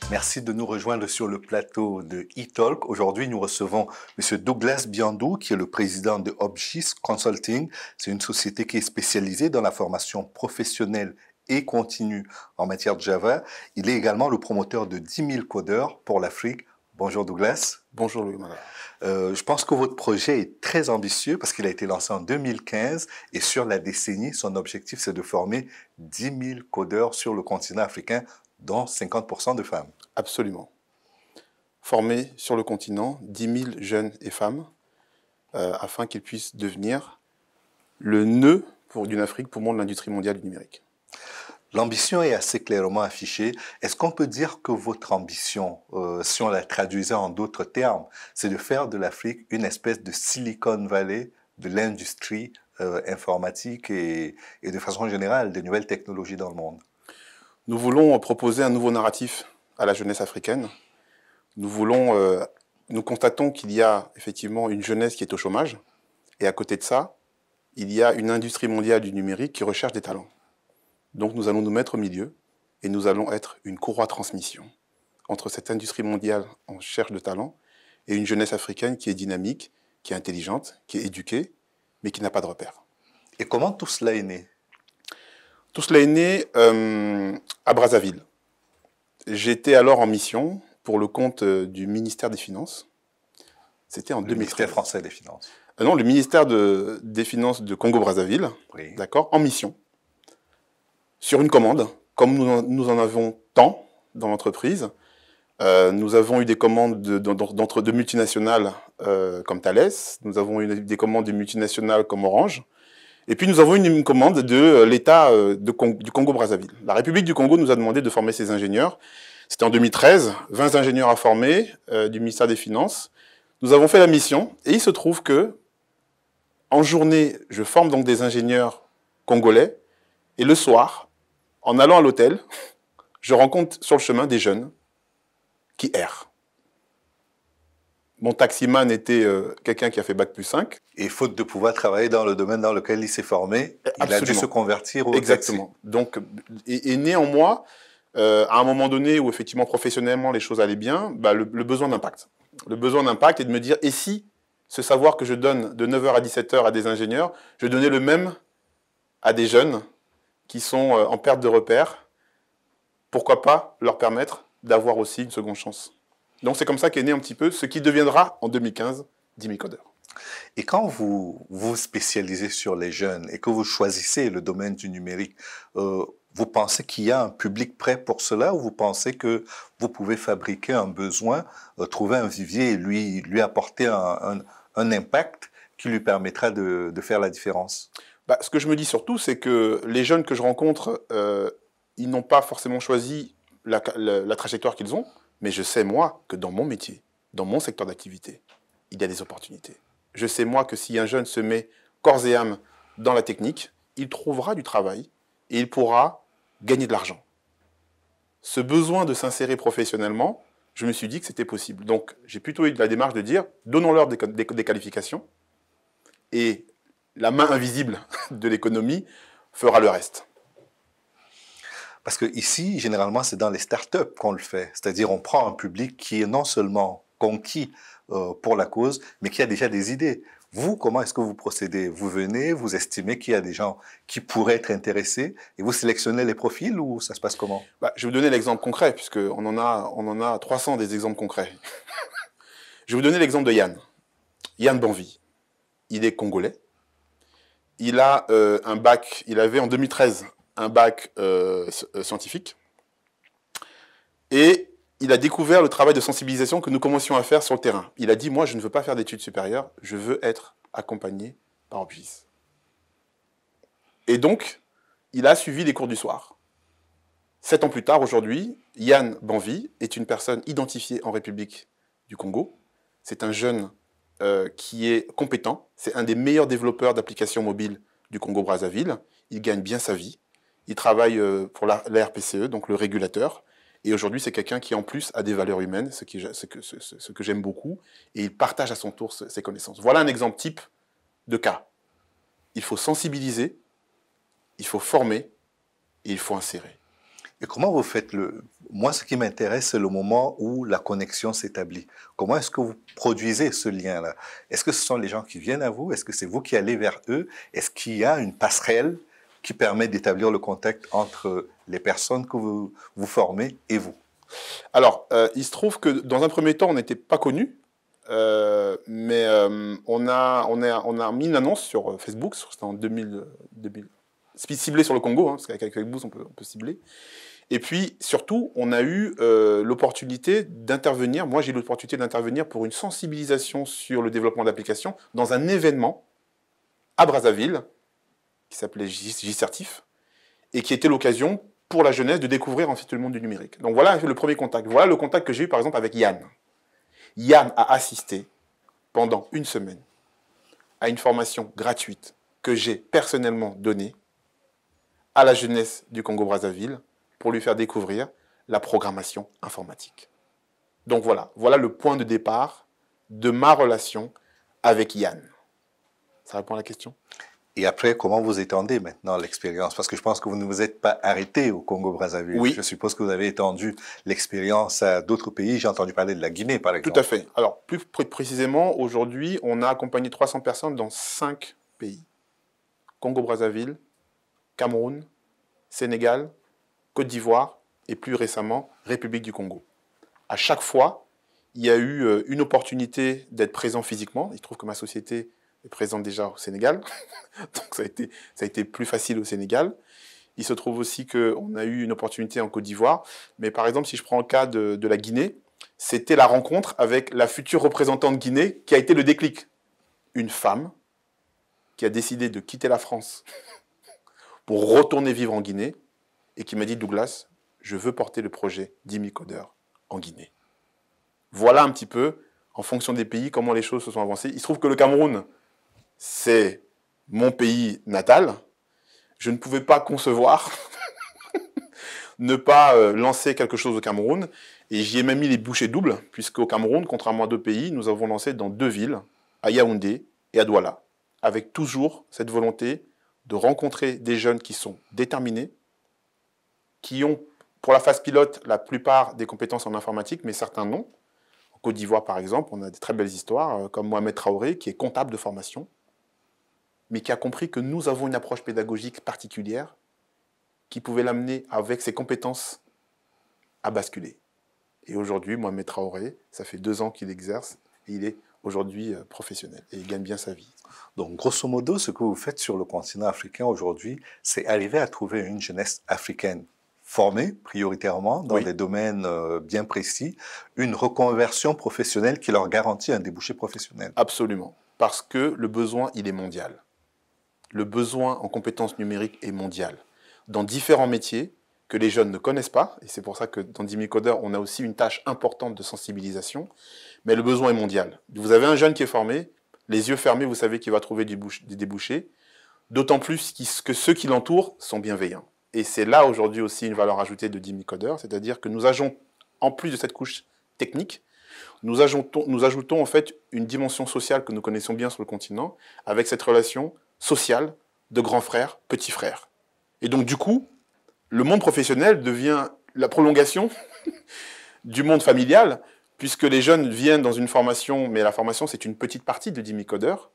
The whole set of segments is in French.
Merci de nous rejoindre sur le plateau de eTalk. Aujourd'hui, nous recevons M. Douglas Biandou, qui est le président de Obgis Consulting. C'est une société qui est spécialisée dans la formation professionnelle et continue en matière de Java. Il est également le promoteur de 10 000 codeurs pour l'Afrique. Bonjour Douglas. Bonjour Louis Manal. Je pense que votre projet est très ambitieux parce qu'il a été lancé en 2015 et sur la décennie, son objectif c'est de former 10 000 codeurs sur le continent africain, dont 50% de femmes. Absolument. Former sur le continent 10 000 jeunes et femmes afin qu'ils puissent devenir le nœud d'une Afrique poumon de l'industrie mondiale du numérique. L'ambition est assez clairement affichée. Est-ce qu'on peut dire que votre ambition, si on la traduisait en d'autres termes, c'est de faire de l'Afrique une espèce de Silicon Valley de l'industrie informatique et de façon générale des nouvelles technologies dans le monde? Nous voulons proposer un nouveau narratif à la jeunesse africaine. Nous constatons qu'il y a effectivement une jeunesse qui est au chômage, et à côté de ça, il y a une industrie mondiale du numérique qui recherche des talents. Donc nous allons nous mettre au milieu, et nous allons être une courroie de transmission entre cette industrie mondiale en recherche de talents et une jeunesse africaine qui est dynamique, qui est intelligente, qui est éduquée, mais qui n'a pas de repères. Et comment tout cela est né? Tout cela est né à Brazzaville. J'étais alors en mission pour le compte du ministère des Finances. C'était en 2013. Le ministère français des Finances. Non, le ministère des Finances de Congo-Brazzaville, oui. D'accord, en mission, sur une commande, comme nous en avons tant dans l'entreprise. Nous avons eu des commandes de multinationales comme Thales, nous avons eu des commandes de multinationales comme Orange, et puis nous avons eu une commande de l'État du Congo-Brazzaville. La République du Congo nous a demandé de former ses ingénieurs. C'était en 2013, 20 ingénieurs à former du ministère des Finances. Nous avons fait la mission, et il se trouve que, en journée, je forme donc des ingénieurs congolais, et le soir, en allant à l'hôtel, je rencontre sur le chemin des jeunes qui errent. Mon taximan était quelqu'un qui a fait Bac+5. Et faute de pouvoir travailler dans le domaine dans lequel il s'est formé, il a dû se convertir au Exactement. taxi. Donc, est né en moi, à un moment donné où effectivement professionnellement les choses allaient bien, le besoin d'impact. Le besoin d'impact est de me dire, et si ce savoir que je donne de 9h à 17h à des ingénieurs, je donnais le même à des jeunes qui sont en perte de repères, pourquoi pas leur permettre d'avoir aussi une seconde chance. Donc c'est comme ça qu'est né un petit peu ce qui deviendra en 2015 10 000 codeurs. Et quand vous vous spécialisez sur les jeunes et que vous choisissez le domaine du numérique, vous pensez qu'il y a un public prêt pour cela ou vous pensez que vous pouvez fabriquer un besoin, trouver un vivier et lui apporter un impact qui lui permettra de faire la différence? Ce que je me dis surtout, c'est que les jeunes que je rencontre, ils n'ont pas forcément choisi la trajectoire qu'ils ont, mais je sais, moi, que dans mon métier, dans mon secteur d'activité, il y a des opportunités. Je sais, moi, que si un jeune se met corps et âme dans la technique, il trouvera du travail et il pourra gagner de l'argent. Ce besoin de s'insérer professionnellement, je me suis dit que c'était possible. Donc, j'ai plutôt eu la démarche de dire, donnons-leur des qualifications et la main invisible de l'économie fera le reste. Parce que ici, généralement, c'est dans les startups qu'on le fait. C'est-à-dire, on prend un public qui est non seulement conquis pour la cause, mais qui a déjà des idées. Vous, comment est-ce que vous procédez? Vous venez, vous estimez qu'il y a des gens qui pourraient être intéressés et vous sélectionnez les profils ou ça se passe comment? Je vais vous donner l'exemple concret, puisqu'on en a 300 des exemples concrets. Je vais vous donner l'exemple de Yann. Yann Banvi. Il est congolais. Il a un bac, il avait en 2013 un bac scientifique. Et il a découvert le travail de sensibilisation que nous commencions à faire sur le terrain. Il a dit, moi, je ne veux pas faire d'études supérieures, je veux être accompagné par Obgis. Et donc, il a suivi les cours du soir. 7 ans plus tard, aujourd'hui, Yann Banvi est une personne identifiée en République du Congo. C'est un jeune qui est compétent. C'est un des meilleurs développeurs d'applications mobiles du Congo-Brazzaville. Il gagne bien sa vie. Il travaille pour la RPCE, donc le régulateur. Et aujourd'hui, c'est quelqu'un qui, en plus, a des valeurs humaines, ce que j'aime beaucoup. Et il partage à son tour ses connaissances. Voilà un exemple type de cas. Il faut sensibiliser, il faut former et il faut insérer. Et comment vous faites le... Moi, ce qui m'intéresse, c'est le moment où la connexion s'établit. Comment est-ce que vous produisez ce lien-là? Est-ce que ce sont les gens qui viennent à vous? Est-ce que c'est vous qui allez vers eux? Est-ce qu'il y a une passerelle qui permet d'établir le contact entre les personnes que vous formez et vous? Alors, il se trouve que dans un premier temps, on n'était pas connus, mais on a mis une annonce sur Facebook, c'était en 2000, ciblé sur le Congo, hein, parce qu'avec Facebook, on peut cibler. Et puis, surtout, on a eu l'opportunité d'intervenir, moi j'ai eu l'opportunité d'intervenir pour une sensibilisation sur le développement d'applications dans un événement à Brazzaville, qui s'appelait J-Certif, et qui était l'occasion pour la jeunesse de découvrir ensuite le monde du numérique. Donc voilà le premier contact. Voilà le contact que j'ai eu par exemple avec Yann. Yann a assisté pendant une semaine à une formation gratuite que j'ai personnellement donnée à la jeunesse du Congo-Brazzaville pour lui faire découvrir la programmation informatique. Donc voilà le point de départ de ma relation avec Yann. Ça répond à la question? Et après, comment vous étendez maintenant l'expérience? Parce que je pense que vous ne vous êtes pas arrêté au Congo-Brazzaville. Oui. Je suppose que vous avez étendu l'expérience à d'autres pays. J'ai entendu parler de la Guinée, par exemple. Tout à fait. Alors, plus précisément, aujourd'hui, on a accompagné 300 personnes dans 5 pays. Congo-Brazzaville, Cameroun, Sénégal, Côte d'Ivoire et plus récemment, République du Congo. À chaque fois, il y a eu une opportunité d'être présent physiquement. Il se trouve que ma société est présente déjà au Sénégal, donc ça a été plus facile au Sénégal. Il se trouve aussi qu'on a eu une opportunité en Côte d'Ivoire, mais par exemple, si je prends le cas de la Guinée, c'était la rencontre avec la future représentante Guinée qui a été le déclic. Une femme qui a décidé de quitter la France pour retourner vivre en Guinée et qui m'a dit « Douglas, je veux porter le projet d'Imicodeur en Guinée ». Voilà un petit peu, en fonction des pays, comment les choses se sont avancées. Il se trouve que le Cameroun, c'est mon pays natal. Je ne pouvais pas concevoir ne pas lancer quelque chose au Cameroun. Et j'y ai même mis les bouchées doubles, puisqu'au Cameroun, contrairement à d'autres pays, nous avons lancé dans 2 villes, à Yaoundé et à Douala, avec toujours cette volonté de rencontrer des jeunes qui sont déterminés, qui ont, pour la phase pilote, la plupart des compétences en informatique, mais certains non. En Côte d'Ivoire, par exemple, on a des très belles histoires, comme Mohamed Traoré, qui est comptable de formation, mais qui a compris que nous avons une approche pédagogique particulière qui pouvait l'amener, avec ses compétences, à basculer. Et aujourd'hui, Mohamed Traoré, ça fait 2 ans qu'il exerce, et il est aujourd'hui professionnel, et il gagne bien sa vie. Donc, grosso modo, ce que vous faites sur le continent africain aujourd'hui, c'est arriver à trouver une jeunesse africaine formée prioritairement dans des domaines bien précis, une reconversion professionnelle qui leur garantit un débouché professionnel. Absolument, parce que le besoin, il est mondial. Le besoin en compétences numériques est mondial. Dans différents métiers que les jeunes ne connaissent pas, et c'est pour ça que dans Dimicodeur, on a aussi une tâche importante de sensibilisation, mais le besoin est mondial. Vous avez un jeune qui est formé, les yeux fermés, vous savez qu'il va trouver des débouchés, d'autant plus que ceux qui l'entourent sont bienveillants. Et c'est là aujourd'hui aussi une valeur ajoutée de Dimicodeur, c'est-à-dire que nous ajoutons, en plus de cette couche technique, nous ajoutons en fait une dimension sociale que nous connaissons bien sur le continent, avec cette relation sociale de grand frère, petit frère. Et donc du coup, le monde professionnel devient la prolongation du monde familial, puisque les jeunes viennent dans une formation, mais la formation c'est une petite partie de Dimicodeur.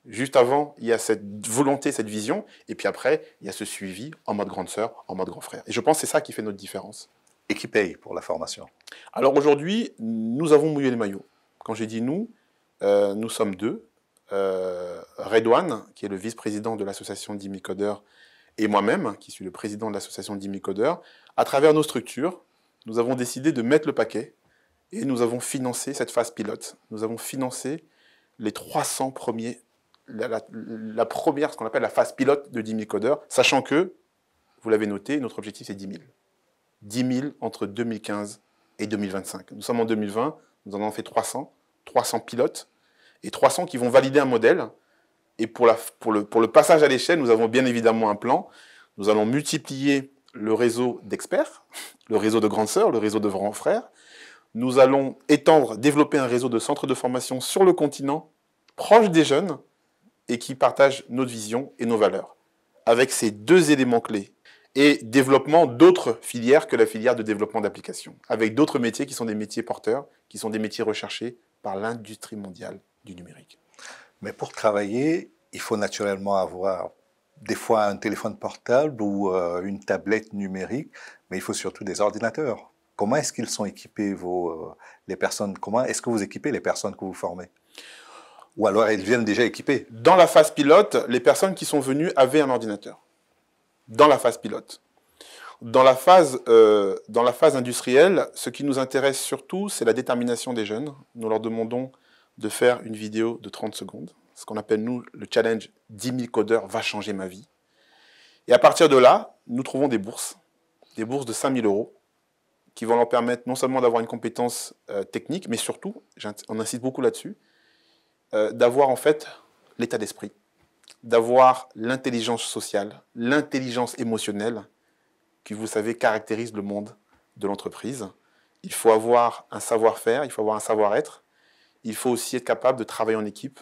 Juste avant, il y a cette volonté, cette vision, et puis après, il y a ce suivi en mode grande sœur, en mode grand frère. Et je pense que c'est ça qui fait notre différence. Et qui paye pour la formation? Alors aujourd'hui, nous avons mouillé les maillots. Quand j'ai dit nous sommes 2. Redouane, qui est le vice-président de l'association Dimicodeur, et moi-même, qui suis le président de l'association Dimicodeur, à travers nos structures, nous avons décidé de mettre le paquet et nous avons financé cette phase pilote. Nous avons financé les 300 premiers, la première, ce qu'on appelle la phase pilote de Dimicodeur, sachant que, vous l'avez noté, notre objectif c'est 10 000. 10 000 entre 2015 et 2025. Nous sommes en 2020, nous en avons fait 300 pilotes, et 300 qui vont valider un modèle. Et pour le passage à l'échelle, nous avons bien évidemment un plan. Nous allons multiplier le réseau d'experts, le réseau de grandes sœurs, le réseau de grands frères. Nous allons développer un réseau de centres de formation sur le continent, proche des jeunes, et qui partagent notre vision et nos valeurs. Avec ces 2 éléments clés, et développement d'autres filières que la filière de développement d'applications, avec d'autres métiers qui sont des métiers porteurs, qui sont des métiers recherchés par l'industrie mondiale du numérique. Mais pour travailler, il faut naturellement avoir des fois un téléphone portable ou une tablette numérique, mais il faut surtout des ordinateurs. Comment est-ce qu'ils sont équipés, les personnes? Comment est-ce que vous équipez les personnes que vous formez? Ou alors elles viennent déjà équipées? Dans la phase pilote, les personnes qui sont venues avaient un ordinateur. Dans la phase pilote. Dans la phase industrielle, ce qui nous intéresse surtout, c'est la détermination des jeunes. Nous leur demandons de faire une vidéo de 30 secondes, ce qu'on appelle, nous, le challenge 10 000 codeurs va changer ma vie. Et à partir de là, nous trouvons des bourses de 5 000 €, qui vont leur permettre non seulement d'avoir une compétence technique, mais surtout, on insiste beaucoup là-dessus, d'avoir en fait l'état d'esprit, d'avoir l'intelligence sociale, l'intelligence émotionnelle, qui, vous savez, caractérise le monde de l'entreprise. Il faut avoir un savoir-faire, il faut avoir un savoir-être, il faut aussi être capable de travailler en équipe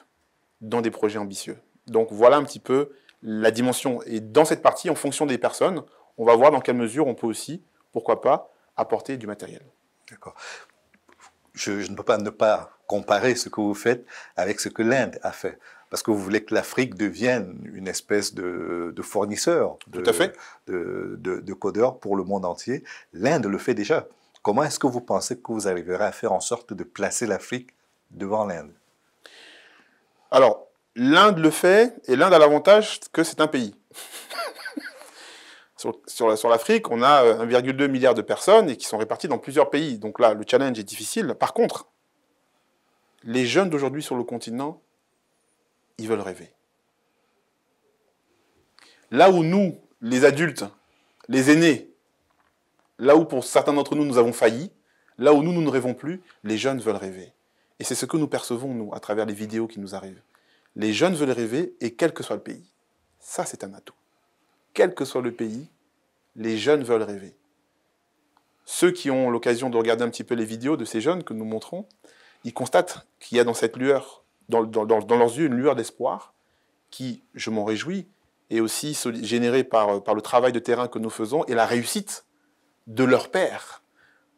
dans des projets ambitieux. Donc voilà un petit peu la dimension. Et dans cette partie, en fonction des personnes, on va voir dans quelle mesure on peut aussi, pourquoi pas, apporter du matériel. D'accord. Je ne peux pas ne pas comparer ce que vous faites avec ce que l'Inde a fait. Parce que vous voulez que l'Afrique devienne une espèce de fournisseur de codeurs pour le monde entier. L'Inde le fait déjà. Comment est-ce que vous pensez que vous arriverez à faire en sorte de placer l'Afrique devant l'Inde? Alors, l'Inde le fait, et l'Inde a l'avantage que c'est un pays. Sur l'Afrique, on a 1,2 milliard de personnes et qui sont réparties dans plusieurs pays. Donc là, le challenge est difficile. Par contre, les jeunes d'aujourd'hui sur le continent, ils veulent rêver. Là où nous, les adultes, les aînés, là où pour certains d'entre nous, nous avons failli, là où nous ne rêvons plus, les jeunes veulent rêver. Et c'est ce que nous percevons, nous, à travers les vidéos qui nous arrivent. Les jeunes veulent rêver, et quel que soit le pays. Ça, c'est un atout. Quel que soit le pays, les jeunes veulent rêver. Ceux qui ont l'occasion de regarder un petit peu les vidéos de ces jeunes que nous montrons, ils constatent qu'il y a dans cette lueur, dans leurs yeux, une lueur d'espoir qui, je m'en réjouis, est aussi générée par le travail de terrain que nous faisons et la réussite de leurs pairs,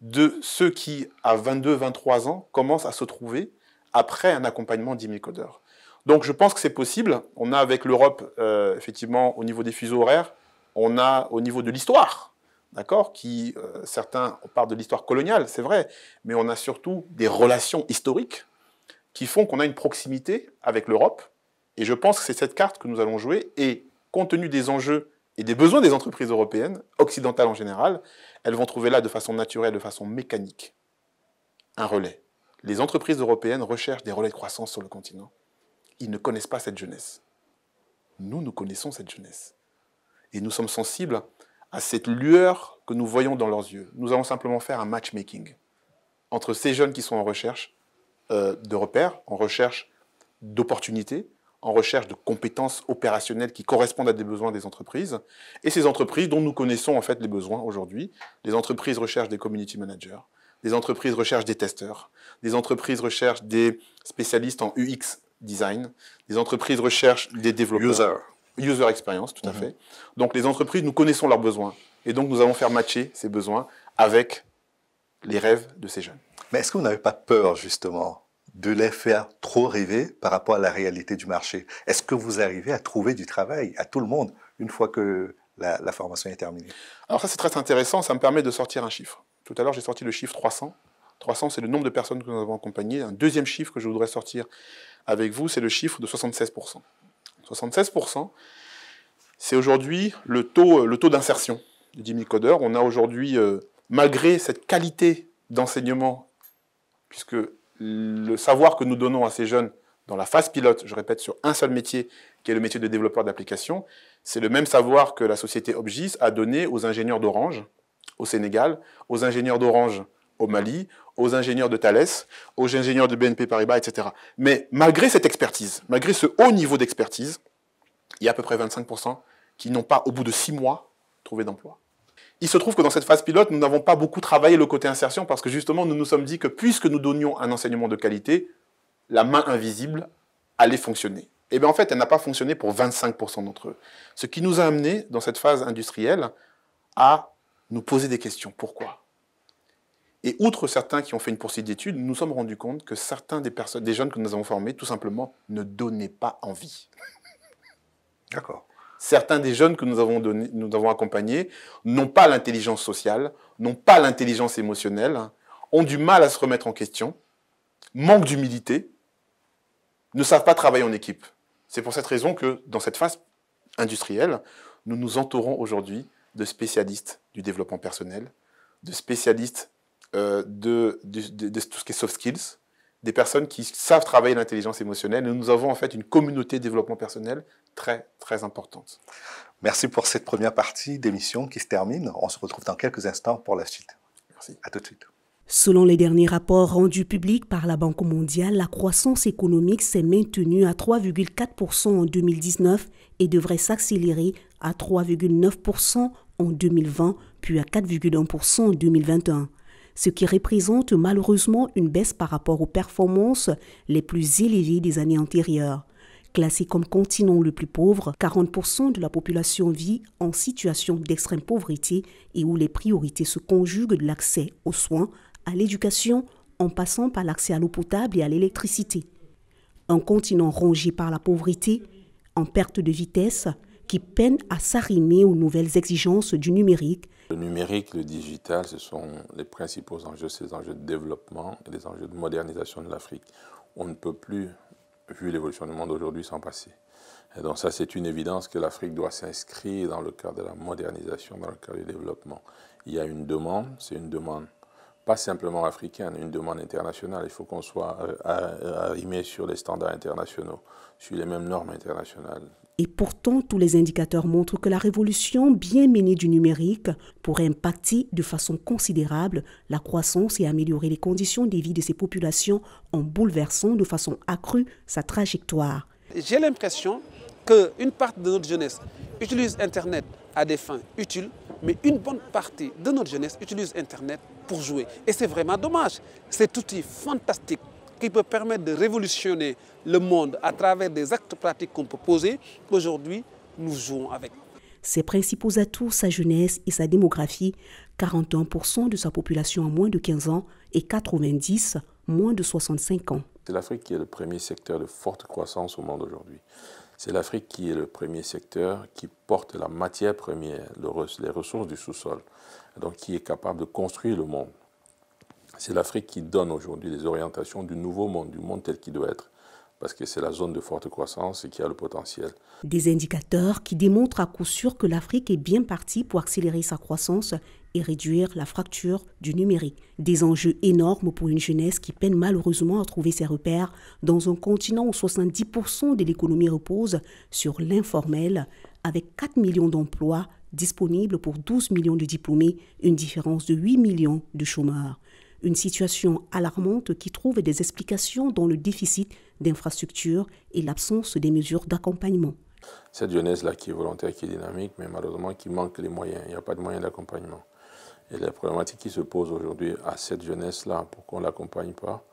de ceux qui, à 22, 23 ans, commencent à se trouver après un accompagnement d'10 000 codeurs. Donc je pense que c'est possible. On a avec l'Europe, effectivement, au niveau des fuseaux horaires, on a au niveau de l'histoire, d'accord, certains parlent de l'histoire coloniale, c'est vrai, mais on a surtout des relations historiques qui font qu'on a une proximité avec l'Europe. Et je pense que c'est cette carte que nous allons jouer. Et compte tenu des enjeux et des besoins des entreprises européennes, occidentales en général, elles vont trouver là de façon naturelle, de façon mécanique, un relais. Les entreprises européennes recherchent des relais de croissance sur le continent. Ils ne connaissent pas cette jeunesse. Nous connaissons cette jeunesse. Et nous sommes sensibles à cette lueur que nous voyons dans leurs yeux. Nous allons simplement faire un matchmaking entre ces jeunes qui sont en recherche de repères, en recherche d'opportunités, en recherche de compétences opérationnelles qui correspondent à des besoins des entreprises, et ces entreprises dont nous connaissons en fait les besoins aujourd'hui. Les entreprises recherchent des community managers, des entreprises recherchent des testeurs, des entreprises recherchent des spécialistes en UX design, des entreprises recherchent des développeurs. User experience, tout à fait. Donc les entreprises, nous connaissons leurs besoins, et donc nous allons faire matcher ces besoins avec les rêves de ces jeunes. Mais est-ce que vous n'avez pas peur, justement, de les faire trop rêver par rapport à la réalité du marché? Est-ce que vous arrivez à trouver du travail à tout le monde une fois que la formation est terminée? Alors ça, c'est très intéressant, ça me permet de sortir un chiffre. Tout à l'heure, j'ai sorti le chiffre 300. 300, c'est le nombre de personnes que nous avons accompagnées. Un deuxième chiffre que je voudrais sortir avec vous, c'est le chiffre de 76%. 76%, c'est aujourd'hui le taux d'insertion de 10 000 codeurs. On a aujourd'hui, malgré cette qualité d'enseignement, puisque le savoir que nous donnons à ces jeunes dans la phase pilote, je répète, sur un seul métier, qui est le métier de développeur d'application, c'est le même savoir que la société Obgis a donné aux ingénieurs d'Orange au Sénégal, aux ingénieurs d'Orange au Mali, aux ingénieurs de Thales, aux ingénieurs de BNP Paribas, etc. Mais malgré cette expertise, malgré ce haut niveau d'expertise, il y a à peu près 25% qui n'ont pas, au bout de 6 mois, trouvé d'emploi. Il se trouve que dans cette phase pilote, nous n'avons pas beaucoup travaillé le côté insertion parce que justement, nous nous sommes dit que puisque nous donnions un enseignement de qualité, la main invisible allait fonctionner. Et bien en fait, elle n'a pas fonctionné pour 25% d'entre eux. Ce qui nous a amené, dans cette phase industrielle, à nous poser des questions. Pourquoi? Et outre certains qui ont fait une poursuite d'études, nous nous sommes rendus compte que certains des jeunes que nous avons formés, tout simplement, ne donnaient pas envie. D'accord. Certains des jeunes que nous avons accompagnés n'ont pas l'intelligence sociale, n'ont pas l'intelligence émotionnelle, ont du mal à se remettre en question, manquent d'humilité, ne savent pas travailler en équipe. C'est pour cette raison que, dans cette phase industrielle, nous nous entourons aujourd'hui de spécialistes du développement personnel, de spécialistes de tout ce qui est soft skills, des personnes qui savent travailler l'intelligence émotionnelle. Et nous avons en fait une communauté de développement personnel très, très importante. Merci pour cette première partie d'émission qui se termine. On se retrouve dans quelques instants pour la suite. Merci. À tout de suite. Selon les derniers rapports rendus publics par la Banque mondiale, la croissance économique s'est maintenue à 3,4% en 2019 et devrait s'accélérer à 3,9% en 2020, puis à 4,1% en 2021. Ce qui représente malheureusement une baisse par rapport aux performances les plus élevées des années antérieures. Classé comme continent le plus pauvre, 40% de la population vit en situation d'extrême pauvreté et où les priorités se conjuguent de l'accès aux soins, à l'éducation, en passant par l'accès à l'eau potable et à l'électricité. Un continent rongé par la pauvreté, en perte de vitesse, qui peine à s'arrimer aux nouvelles exigences du numérique. Le numérique, le digital, ce sont les principaux enjeux, ces enjeux de développement et les enjeux de modernisation de l'Afrique. On ne peut plus, vu l'évolution du monde aujourd'hui, s'en passer. Et donc ça, c'est une évidence que l'Afrique doit s'inscrire dans le cadre de la modernisation, dans le cadre du développement. Il y a une demande, c'est une demande pas simplement africaine, une demande internationale. Il faut qu'on soit arrimé sur les standards internationaux, sur les mêmes normes internationales. Et pourtant, tous les indicateurs montrent que la révolution bien menée du numérique pourrait impacter de façon considérable la croissance et améliorer les conditions de vie de ces populations en bouleversant de façon accrue sa trajectoire. J'ai l'impression qu'une partie de notre jeunesse utilise Internet à des fins utiles, mais une bonne partie de notre jeunesse utilise Internet pour jouer. Et c'est vraiment dommage. Cet outil fantastique qui peut permettre de révolutionner le monde à travers des actes pratiques qu'on peut poser, aujourd'hui, nous jouons avec. Ses principaux atouts, sa jeunesse et sa démographie, 41% de sa population a moins de 15 ans et 90% moins de 65 ans. C'est l'Afrique qui est le premier secteur de forte croissance au monde aujourd'hui. C'est l'Afrique qui est le premier secteur qui porte la matière première, les ressources du sous-sol, donc qui est capable de construire le monde. C'est l'Afrique qui donne aujourd'hui les orientations du nouveau monde, du monde tel qu'il doit être, parce que c'est la zone de forte croissance et qui a le potentiel. Des indicateurs qui démontrent à coup sûr que l'Afrique est bien partie pour accélérer sa croissance et réduire la fracture du numérique. Des enjeux énormes pour une jeunesse qui peine malheureusement à trouver ses repères dans un continent où 70% de l'économie repose sur l'informel, avec 4 millions d'emplois disponibles pour 12 millions de diplômés, une différence de 8 millions de chômeurs. Une situation alarmante qui trouve des explications dans le déficit d'infrastructures et l'absence des mesures d'accompagnement. Cette jeunesse-là qui est volontaire, qui est dynamique, mais malheureusement qui manque les moyens. Il n'y a pas de moyens d'accompagnement. Et la problématique qui se pose aujourd'hui à cette jeunesse-là, pourquoi on ne l'accompagne pas,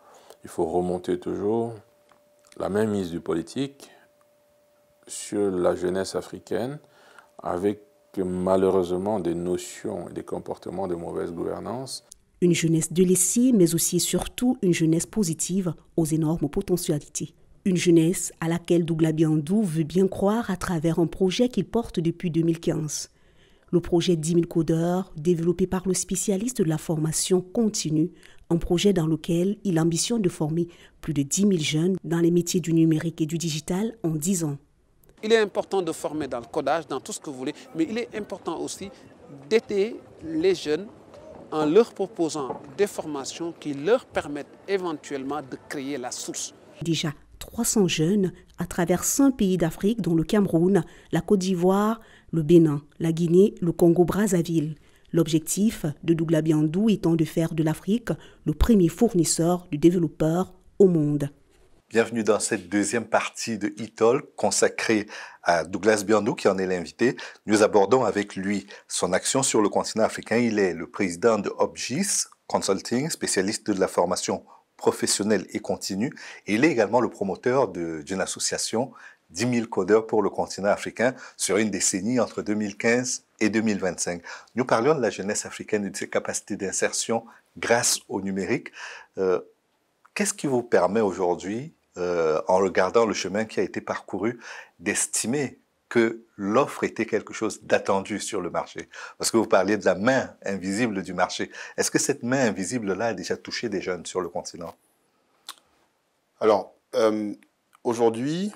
il faut remonter toujours la même mise du politique sur la jeunesse africaine avec malheureusement des notions et des comportements de mauvaise gouvernance. Une jeunesse délaissée, mais aussi et surtout une jeunesse positive aux énormes potentialités. Une jeunesse à laquelle Douglas Biandou veut bien croire à travers un projet qu'il porte depuis 2015. Le projet 10 000 codeurs, développé par le spécialiste de la formation continue, un projet dans lequel il ambitionne de former plus de 10 000 jeunes dans les métiers du numérique et du digital en 10 ans. Il est important de former dans le codage, dans tout ce que vous voulez, mais il est important aussi d'aider les jeunes en leur proposant des formations qui leur permettent éventuellement de créer la source. Déjà 300 jeunes à travers 5 pays d'Afrique, dont le Cameroun, la Côte d'Ivoire, le Bénin, la Guinée, le Congo-Brazzaville. L'objectif de Douglas Biandou étant de faire de l'Afrique le premier fournisseur de développeurs au monde. Bienvenue dans cette deuxième partie de e-Talk consacrée à Douglas Biandou, qui en est l'invité. Nous abordons avec lui son action sur le continent africain. Il est le président de Opgis Consulting, spécialiste de la formation professionnelle et continue. Et il est également le promoteur d'une association 10 000 codeurs pour le continent africain sur une décennie entre 2015 et 2025. Nous parlions de la jeunesse africaine et de ses capacités d'insertion grâce au numérique. Qu'est-ce qui vous permet aujourd'hui, en regardant le chemin qui a été parcouru, d'estimer que l'offre était quelque chose d'attendu sur le marché? Parce que vous parliez de la main invisible du marché. Est-ce que cette main invisible-là a déjà touché des jeunes sur le continent? Alors, aujourd'hui,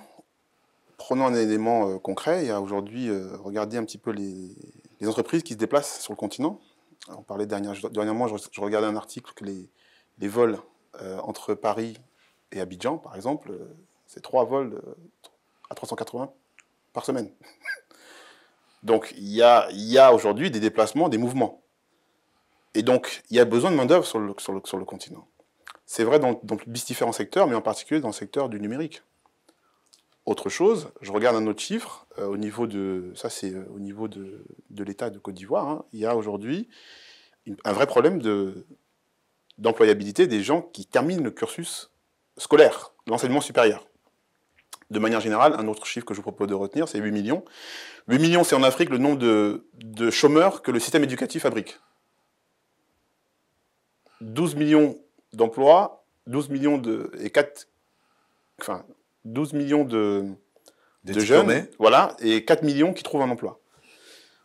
prenons un élément concret. Il y a aujourd'hui, regardez un petit peu les entreprises qui se déplacent sur le continent. On parlait dernièrement, je regardais un article que les vols entre Paris et Abidjan, par exemple, c'est 3 vols à 380 par semaine. Donc, il y a aujourd'hui des déplacements, des mouvements. Et donc, il y a besoin de main-d'œuvre sur le continent. C'est vrai dans différents secteurs, mais en particulier dans le secteur du numérique. Autre chose, je regarde un autre chiffre, au niveau de l'État de Côte d'Ivoire, hein, il y a aujourd'hui un vrai problème d'employabilité des gens qui terminent le cursus scolaire, l'enseignement supérieur. De manière générale, un autre chiffre que je vous propose de retenir, c'est 8 millions. 8 millions, c'est en Afrique le nombre de chômeurs que le système éducatif fabrique. 12 millions d'emplois, 12 millions de jeunes, voilà, et 4 millions qui trouvent un emploi.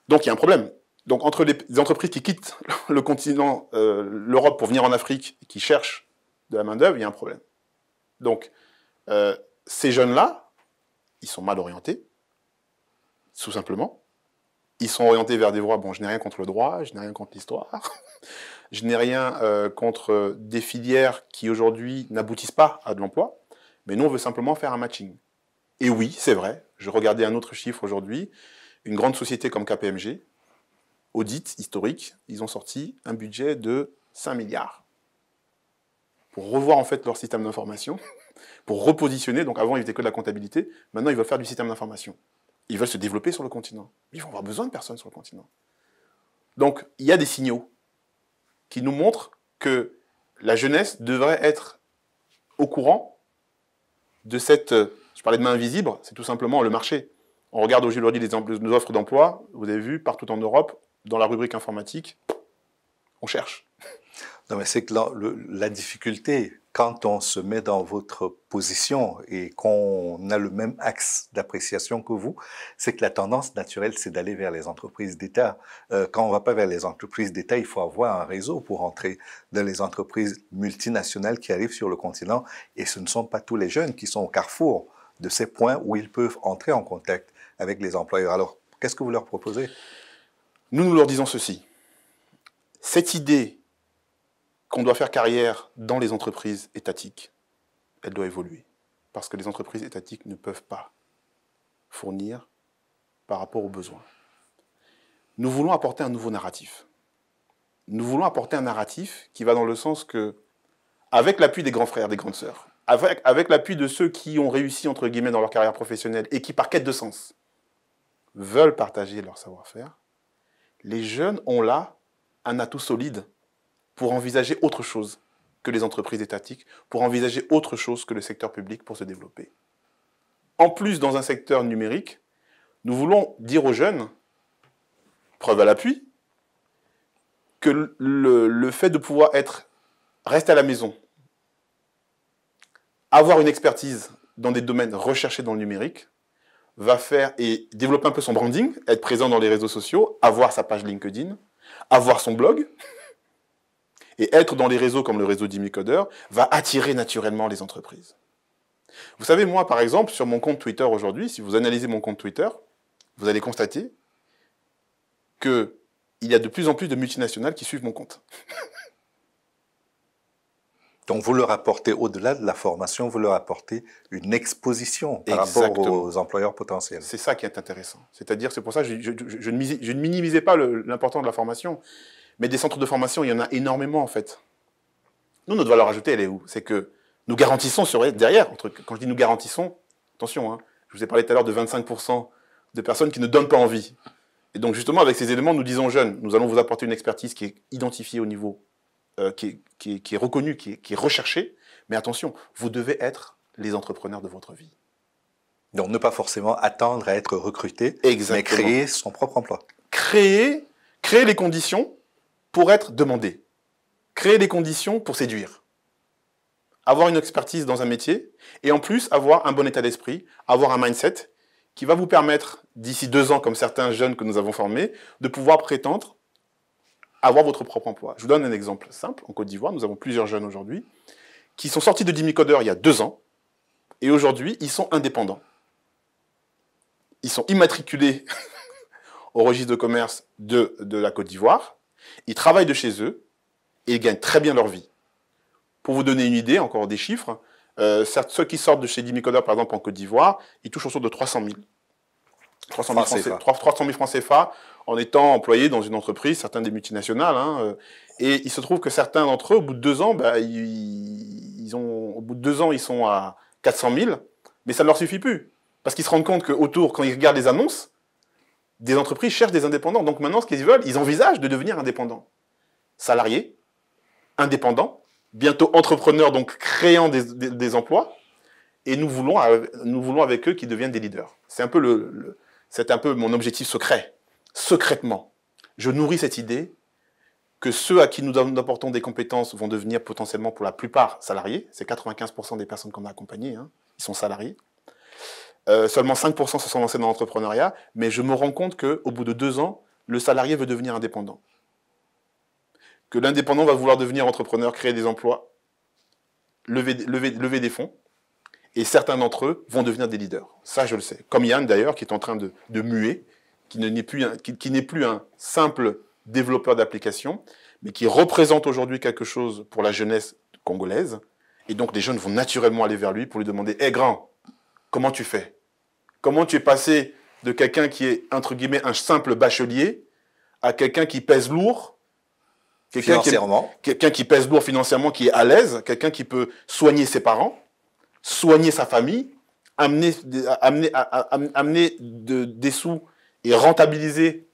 Donc il y a un problème. Donc entre les entreprises qui quittent le continent, l'Europe pour venir en Afrique, et qui cherchent de la main-d'œuvre, il y a un problème. Donc ces jeunes-là, ils sont mal orientés, tout simplement. Ils sont orientés vers des voies, bon, je n'ai rien contre le droit, je n'ai rien contre l'histoire, je n'ai rien contre des filières qui aujourd'hui n'aboutissent pas à de l'emploi, mais nous on veut simplement faire un matching. Et oui, c'est vrai, je regardais un autre chiffre aujourd'hui, une grande société comme KPMG, audit historique, ils ont sorti un budget de 5 milliards pour revoir en fait leur système d'information, pour repositionner. Donc avant ils faisaient que de la comptabilité, maintenant ils veulent faire du système d'information. Ils veulent se développer sur le continent. Ils vont avoir besoin de personnes sur le continent. Donc il y a des signaux qui nous montrent que la jeunesse devrait être au courant de cette... Je parlais de main invisible, c'est tout simplement le marché. On regarde aujourd'hui les offres d'emploi, vous avez vu, partout en Europe, dans la rubrique informatique, on cherche. Non, mais c'est que la difficulté, quand on se met dans votre position et qu'on a le même axe d'appréciation que vous, c'est que la tendance naturelle, c'est d'aller vers les entreprises d'État. Quand on ne va pas vers les entreprises d'État, il faut avoir un réseau pour entrer dans les entreprises multinationales qui arrivent sur le continent. Et ce ne sont pas tous les jeunes qui sont au carrefour de ces points où ils peuvent entrer en contact avec les employeurs. Alors, qu'est-ce que vous leur proposez? Nous leur disons ceci. Cette idée qu'on doit faire carrière dans les entreprises étatiques, elle doit évoluer. Parce que les entreprises étatiques ne peuvent pas fournir par rapport aux besoins. Nous voulons apporter un nouveau narratif. Nous voulons apporter un narratif qui va dans le sens que, avec l'appui des grands frères, des grandes sœurs, avec l'appui de ceux qui ont réussi, entre guillemets, dans leur carrière professionnelle et qui, par quête de sens, veulent partager leur savoir-faire, les jeunes ont là un atout solide pour envisager autre chose que les entreprises étatiques, pour envisager autre chose que le secteur public pour se développer. En plus, dans un secteur numérique, nous voulons dire aux jeunes, preuve à l'appui, que le fait de pouvoir rester à la maison, avoir une expertise dans des domaines recherchés dans le numérique, va faire et développer un peu son branding, être présent dans les réseaux sociaux, avoir sa page LinkedIn, avoir son blog, et être dans les réseaux comme le réseau d'Imicoder va attirer naturellement les entreprises. Vous savez, moi, par exemple, sur mon compte Twitter aujourd'hui, si vous analysez mon compte Twitter, vous allez constater qu'il y a de plus en plus de multinationales qui suivent mon compte. Donc vous leur apportez, au-delà de la formation, vous leur apportez une exposition par rapport aux employeurs potentiels. C'est ça qui est intéressant. C'est-à-dire, c'est pour ça que je ne minimisais pas l'importance de la formation. Mais des centres de formation, il y en a énormément en fait. Nous, notre valeur ajoutée, elle est où? C'est que nous garantissons derrière, quand je dis nous garantissons, attention, hein, je vous ai parlé tout à l'heure de 25% de personnes qui ne donnent pas envie. Et donc justement, avec ces éléments, nous disons jeunes, nous allons vous apporter une expertise qui est identifiée au niveau, qui est reconnue, qui est recherchée. Mais attention, vous devez être les entrepreneurs de votre vie. Donc ne pas forcément attendre à être recruté, Exactement. mais créer son propre emploi. créer les conditions pour être demandé. Créer les conditions pour séduire. Avoir une expertise dans un métier et en plus avoir un bon état d'esprit, avoir un mindset qui va vous permettre, d'ici 2 ans, comme certains jeunes que nous avons formés, de pouvoir prétendre avoir votre propre emploi. Je vous donne un exemple simple. En Côte d'Ivoire, nous avons plusieurs jeunes aujourd'hui qui sont sortis de Dimicodeur il y a 2 ans et aujourd'hui, ils sont indépendants. Ils sont immatriculés au registre de commerce de la Côte d'Ivoire. Ils travaillent de chez eux et ils gagnent très bien leur vie. Pour vous donner une idée, encore des chiffres, ceux qui sortent de chez Dimicodeur, par exemple, en Côte d'Ivoire, ils touchent autour de 300 000. 300 000 francs CFA en étant employés dans une entreprise, certains des multinationales. Et il se trouve que certains d'entre eux, au bout de 2 ans, au bout de 2 ans, ils sont à 400 000, mais ça ne leur suffit plus. Parce qu'ils se rendent compte qu'autour, quand ils regardent les annonces, des entreprises cherchent des indépendants. Donc maintenant, ce qu'ils veulent, ils envisagent de devenir indépendants. Salariés, indépendants, bientôt entrepreneurs, donc créant des emplois. Et nous voulons avec eux qu'ils deviennent des leaders. C'est un peu mon objectif secret. Secrètement, je nourris cette idée que ceux à qui nous apportons des compétences vont devenir potentiellement pour la plupart salariés. C'est 95% des personnes qu'on a accompagnées, ils sont salariés. Seulement 5% se sont lancés dans l'entrepreneuriat, mais je me rends compte qu'au bout de 2 ans, le salarié veut devenir indépendant. Que l'indépendant va vouloir devenir entrepreneur, créer des emplois, lever des fonds, et certains d'entre eux vont devenir des leaders. Ça, je le sais. Comme Yann, d'ailleurs, qui est en train de muer, qui n'est plus un simple développeur d'applications, mais qui représente aujourd'hui quelque chose pour la jeunesse congolaise. Et donc, les jeunes vont naturellement aller vers lui pour lui demander « Hé, grand, comment tu fais ? Comment tu es passé de quelqu'un qui est, entre guillemets, un simple bachelier à quelqu'un qui pèse lourd, quelqu'un qui pèse lourd financièrement, qui est à l'aise, quelqu'un qui peut soigner ses parents, soigner sa famille, amener des sous et rentabiliser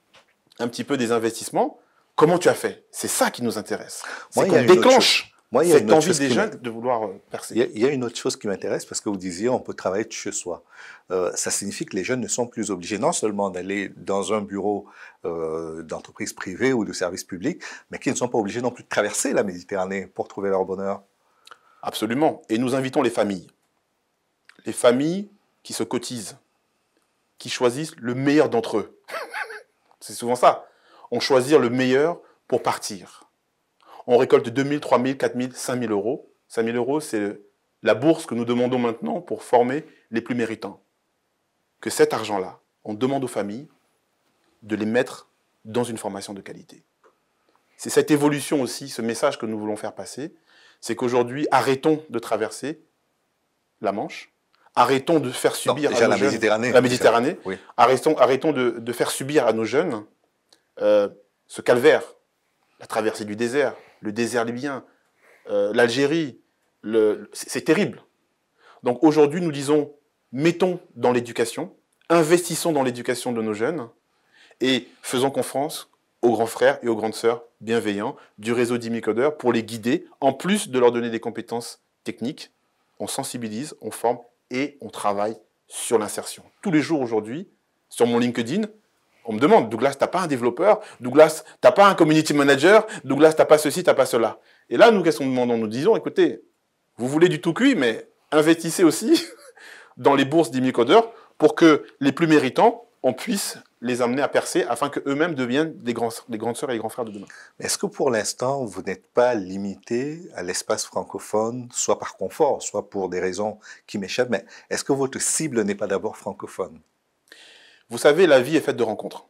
un petit peu des investissements. Comment tu as fait? C'est ça qui nous intéresse. C'est qu'on déclenche cette envie des jeunes de vouloir percer. Il y a une autre chose qui m'intéresse, parce que vous disiez on peut travailler de chez soi. Ça signifie que les jeunes ne sont plus obligés non seulement d'aller dans un bureau d'entreprise privée ou de service public, mais qu'ils ne sont pas obligés non plus de traverser la Méditerranée pour trouver leur bonheur. Absolument. Et nous invitons les familles. Les familles qui se cotisent, qui choisissent le meilleur d'entre eux. C'est souvent ça. On choisit le meilleur pour partir. On récolte 2 000, 3 000, 4 000, 5 000 euros. 5 000 euros, c'est la bourse que nous demandons maintenant pour former les plus méritants. Que cet argent-là, on demande aux familles de les mettre dans une formation de qualité. C'est cette évolution aussi, ce message que nous voulons faire passer, c'est qu'aujourd'hui, arrêtons de traverser la Manche, arrêtons de faire subir à nos jeunes... La Méditerranée. Oui. Arrêtons de faire subir à nos jeunes ce calvaire, la traversée du désert, le désert libyen, l'Algérie, c'est terrible. Donc aujourd'hui, nous disons, mettons dans l'éducation, investissons dans l'éducation de nos jeunes et faisons confiance aux grands frères et aux grandes sœurs bienveillants du réseau Dimicodeur pour les guider, en plus de leur donner des compétences techniques. On sensibilise, on forme et on travaille sur l'insertion. Tous les jours aujourd'hui, sur mon LinkedIn, on me demande, Douglas, t'as pas un développeur? Douglas, t'as pas un community manager? Douglas, t'as pas ceci, t'as pas cela? Et là, nous, qu'est-ce qu'on demande? Nous disons, écoutez, vous voulez du tout cuit, mais investissez aussi dans les bourses Dimicodeur pour que les plus méritants, on puisse les amener à percer afin qu'eux-mêmes deviennent des grandes sœurs et des grands frères de demain. Est-ce que pour l'instant, vous n'êtes pas limité à l'espace francophone, soit par confort, soit pour des raisons qui m'échappent, mais est-ce que votre cible n'est pas d'abord francophone? Vous savez, la vie est faite de rencontres.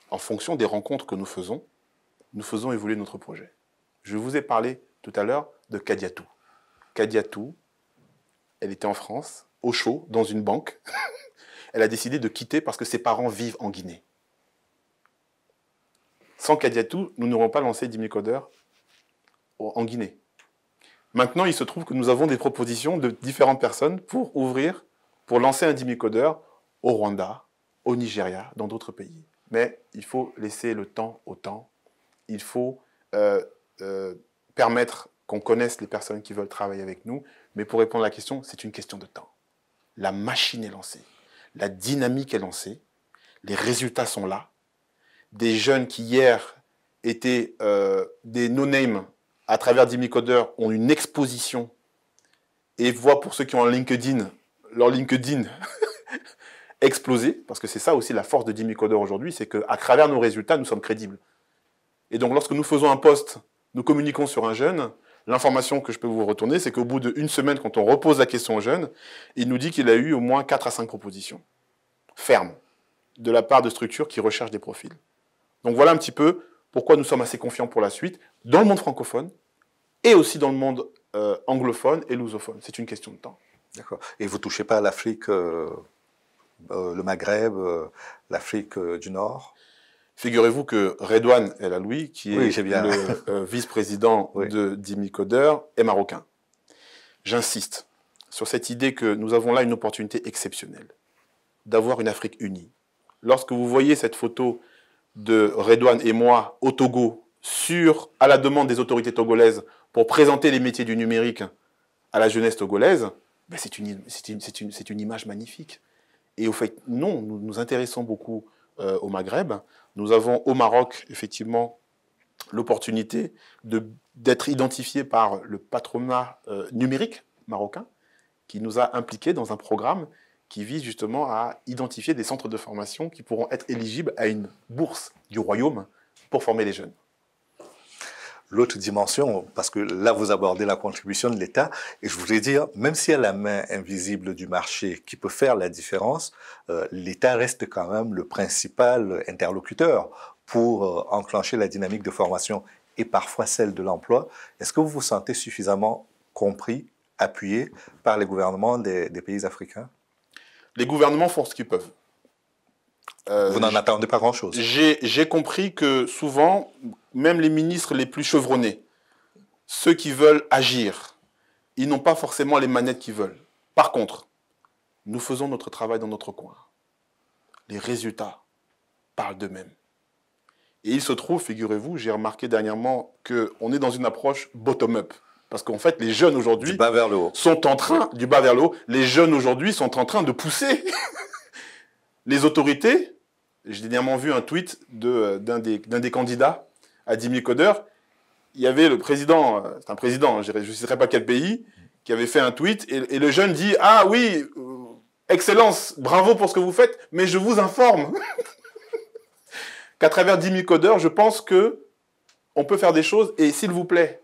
En fonction des rencontres que nous faisons évoluer notre projet. Je vous ai parlé tout à l'heure de Kadiatou. Kadiatou, elle était en France, au chaud, dans une banque. Elle a décidé de quitter parce que ses parents vivent en Guinée. Sans Kadiatou, nous n'aurons pas lancé Dimicodeur en Guinée. Maintenant, il se trouve que nous avons des propositions de différentes personnes pour lancer un Dimicodeur au Rwanda, au Nigeria, dans d'autres pays. Mais il faut laisser le temps au temps. Il faut permettre qu'on connaisse les personnes qui veulent travailler avec nous. Mais pour répondre à la question, c'est une question de temps. La machine est lancée. La dynamique est lancée. Les résultats sont là. Des jeunes qui hier étaient des no-name à travers Dimicoder ont une exposition et voient pour ceux qui ont un LinkedIn, leur LinkedIn exploser, parce que c'est ça aussi la force de Dimicoder aujourd'hui, c'est qu'à travers nos résultats, nous sommes crédibles. Et donc lorsque nous faisons un post, nous communiquons sur un jeune, l'information que je peux vous retourner, c'est qu'au bout d'une semaine, quand on repose la question au jeune, il nous dit qu'il a eu au moins 4 à 5 propositions fermes de la part de structures qui recherchent des profils. Donc voilà un petit peu pourquoi nous sommes assez confiants pour la suite, dans le monde francophone et aussi dans le monde anglophone et lusophone. C'est une question de temps. D'accord. Et vous ne touchez pas à l'Afrique, le Maghreb, l'Afrique du Nord? Figurez-vous que Redouane El Aloui, qui Oui, est le vice-président Oui. de Dimicoder, est marocain. J'insiste sur cette idée que nous avons là une opportunité exceptionnelle d'avoir une Afrique unie. Lorsque vous voyez cette photo de Redouane et moi au Togo, à la demande des autorités togolaises, pour présenter les métiers du numérique à la jeunesse togolaise, ben c'est une image magnifique. Et au fait, non, nous nous intéressons beaucoup au Maghreb. Nous avons au Maroc, effectivement, l'opportunité d'être identifiés par le patronat numérique marocain, qui nous a impliqués dans un programme qui vise justement à identifier des centres de formation qui pourront être éligibles à une bourse du royaume pour former les jeunes. L'autre dimension, parce que là, vous abordez la contribution de l'État, et je voudrais dire, même s'il y a la main invisible du marché qui peut faire la différence, l'État reste quand même le principal interlocuteur pour enclencher la dynamique de formation et parfois celle de l'emploi. Est-ce que vous vous sentez suffisamment compris, appuyé par les gouvernements des pays africains? Les gouvernements font ce qu'ils peuvent. Vous n'en attendez pas grand-chose. J'ai compris que souvent, même les ministres les plus chevronnés, ceux qui veulent agir, ils n'ont pas forcément les manettes qu'ils veulent. Par contre, nous faisons notre travail dans notre coin. Les résultats parlent d'eux-mêmes. Et il se trouve, figurez-vous, j'ai remarqué dernièrement qu'on est dans une approche bottom-up. Parce qu'en fait, les jeunes aujourd'hui du bas vers le haut. Sont en train, du bas vers le haut, les jeunes aujourd'hui sont en train de pousser les autorités. J'ai dernièrement vu un tweet d'un des candidats à Dimicoder. Il y avait le président, c'est un président, je ne sais pas quel pays, qui avait fait un tweet et le jeune dit « Ah oui, Excellence, bravo pour ce que vous faites, mais je vous informe qu'à travers Dimicoder, je pense qu'on peut faire des choses et s'il vous plaît,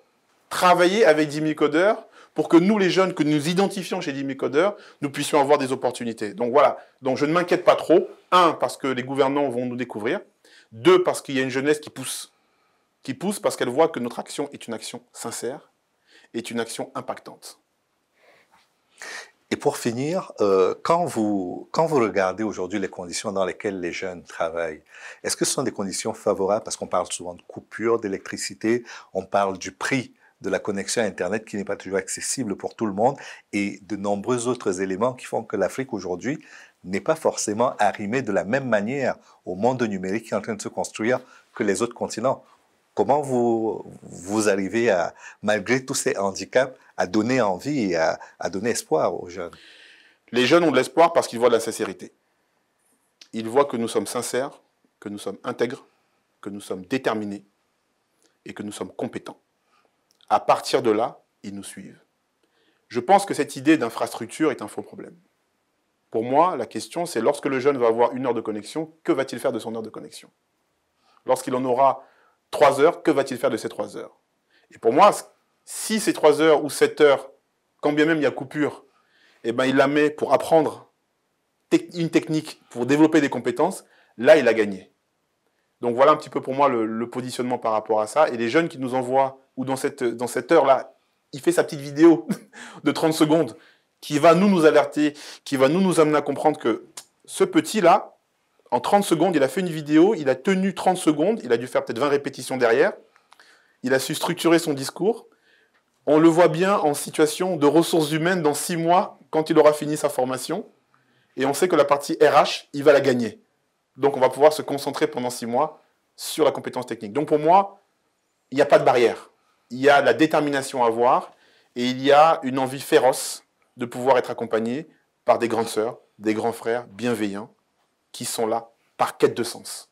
travailler avec Dimicoder pour que nous, les jeunes que nous identifions chez Dimicoder, nous puissions avoir des opportunités. » Donc voilà, donc je ne m'inquiète pas trop. 1, parce que les gouvernants vont nous découvrir. 2, parce qu'il y a une jeunesse qui pousse. Qui pousse parce qu'elle voit que notre action est une action sincère, est une action impactante. Et pour finir, quand vous regardez aujourd'hui les conditions dans lesquelles les jeunes travaillent, est-ce que ce sont des conditions favorables? Parce qu'on parle souvent de coupure d'électricité, on parle du prix de la connexion Internet qui n'est pas toujours accessible pour tout le monde et de nombreux autres éléments qui font que l'Afrique aujourd'hui n'est pas forcément arrimée de la même manière au monde numérique qui est en train de se construire que les autres continents. Comment vous arrivez à, malgré tous ces handicaps, à donner envie et à donner espoir aux jeunes? Les jeunes ont de l'espoir parce qu'ils voient de la sincérité. Ils voient que nous sommes sincères, que nous sommes intègres, que nous sommes déterminés et que nous sommes compétents. À partir de là, ils nous suivent. Je pense que cette idée d'infrastructure est un faux problème. Pour moi, la question, c'est lorsque le jeune va avoir 1 heure de connexion, que va-t-il faire de son heure de connexion? Lorsqu'il en aura 3 heures, que va-t-il faire de ces 3 heures? Et pour moi, si ces 3 heures ou 7 heures, quand bien même il y a coupure, eh ben, il la met pour apprendre une technique, pour développer des compétences, là, il a gagné. Donc voilà un petit peu pour moi le positionnement par rapport à ça. Et les jeunes qui nous envoient, ou dans cette heure-là, il fait sa petite vidéo de 30 secondes, qui va nous alerter, qui va nous amener à comprendre que ce petit-là, en 30 secondes, il a fait une vidéo, il a tenu 30 secondes, il a dû faire peut-être 20 répétitions derrière, il a su structurer son discours. On le voit bien en situation de ressources humaines dans 6 mois, quand il aura fini sa formation, et on sait que la partie RH, il va la gagner. Donc on va pouvoir se concentrer pendant 6 mois sur la compétence technique. Donc pour moi, il n'y a pas de barrière. Il y a la détermination à avoir, et il y a une envie féroce de pouvoir être accompagné par des grandes sœurs, des grands frères bienveillants qui sont là par quête de sens.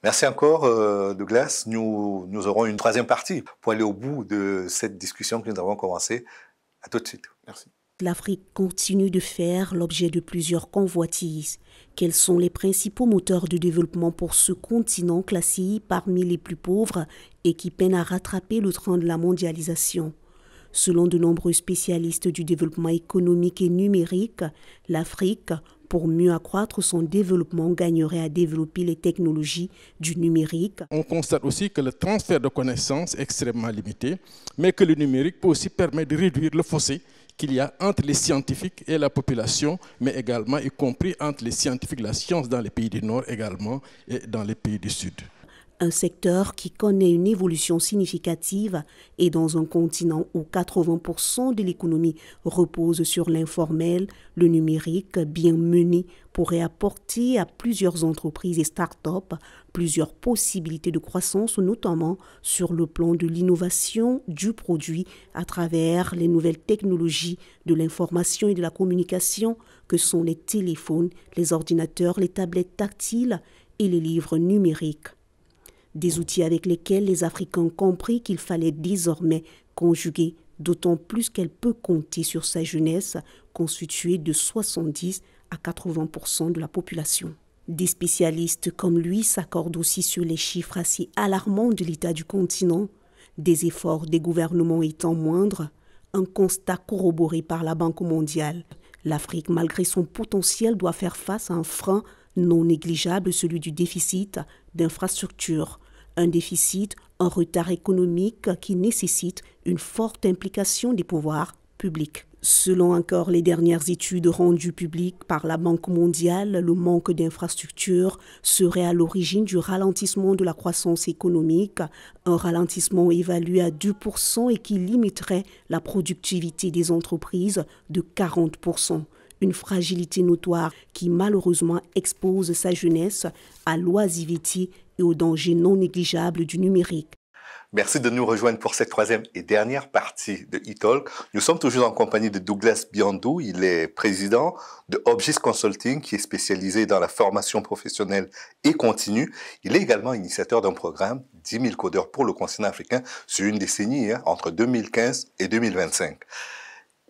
Merci encore, Douglas. Nous aurons une troisième partie pour aller au bout de cette discussion que nous avons commencée. À tout de suite. Merci. L'Afrique continue de faire l'objet de plusieurs convoitises. Quels sont les principaux moteurs de développement pour ce continent classé parmi les plus pauvres et qui peine à rattraper le train de la mondialisation? Selon de nombreux spécialistes du développement économique et numérique, l'Afrique, pour mieux accroître son développement, gagnerait à développer les technologies du numérique. On constate aussi que le transfert de connaissances est extrêmement limité, mais que le numérique peut aussi permettre de réduire le fossé qu'il y a entre les scientifiques et la population, mais également y compris entre les scientifiques de la science dans les pays du Nord également et dans les pays du Sud. Un secteur qui connaît une évolution significative et dans un continent où 80% de l'économie repose sur l'informel, le numérique bien mené pourrait apporter à plusieurs entreprises et start-up plusieurs possibilités de croissance, notamment sur le plan de l'innovation du produit à travers les nouvelles technologies de l'information et de la communication que sont les téléphones, les ordinateurs, les tablettes tactiles et les livres numériques. Des outils avec lesquels les Africains ont compris qu'il fallait désormais conjuguer, d'autant plus qu'elle peut compter sur sa jeunesse, constituée de 70 à 80% de la population. Des spécialistes comme lui s'accordent aussi sur les chiffres assez alarmants de l'état du continent, des efforts des gouvernements étant moindres, un constat corroboré par la Banque mondiale. L'Afrique, malgré son potentiel, doit faire face à un frein non négligeable, celui du déficit d'infrastructures. Un déficit, un retard économique qui nécessite une forte implication des pouvoirs publics. Selon encore les dernières études rendues publiques par la Banque mondiale, le manque d'infrastructures serait à l'origine du ralentissement de la croissance économique, un ralentissement évalué à 2% et qui limiterait la productivité des entreprises de 40%. Une fragilité notoire qui malheureusement expose sa jeunesse à l'oisiveté et aux dangers non négligeables du numérique. Merci de nous rejoindre pour cette troisième et dernière partie de eTalk. Nous sommes toujours en compagnie de Douglas Biandou. Il est président de Obgis Consulting, qui est spécialisé dans la formation professionnelle et continue. Il est également initiateur d'un programme 10 000 codeurs pour le continent africain sur une décennie, entre 2015 et 2025.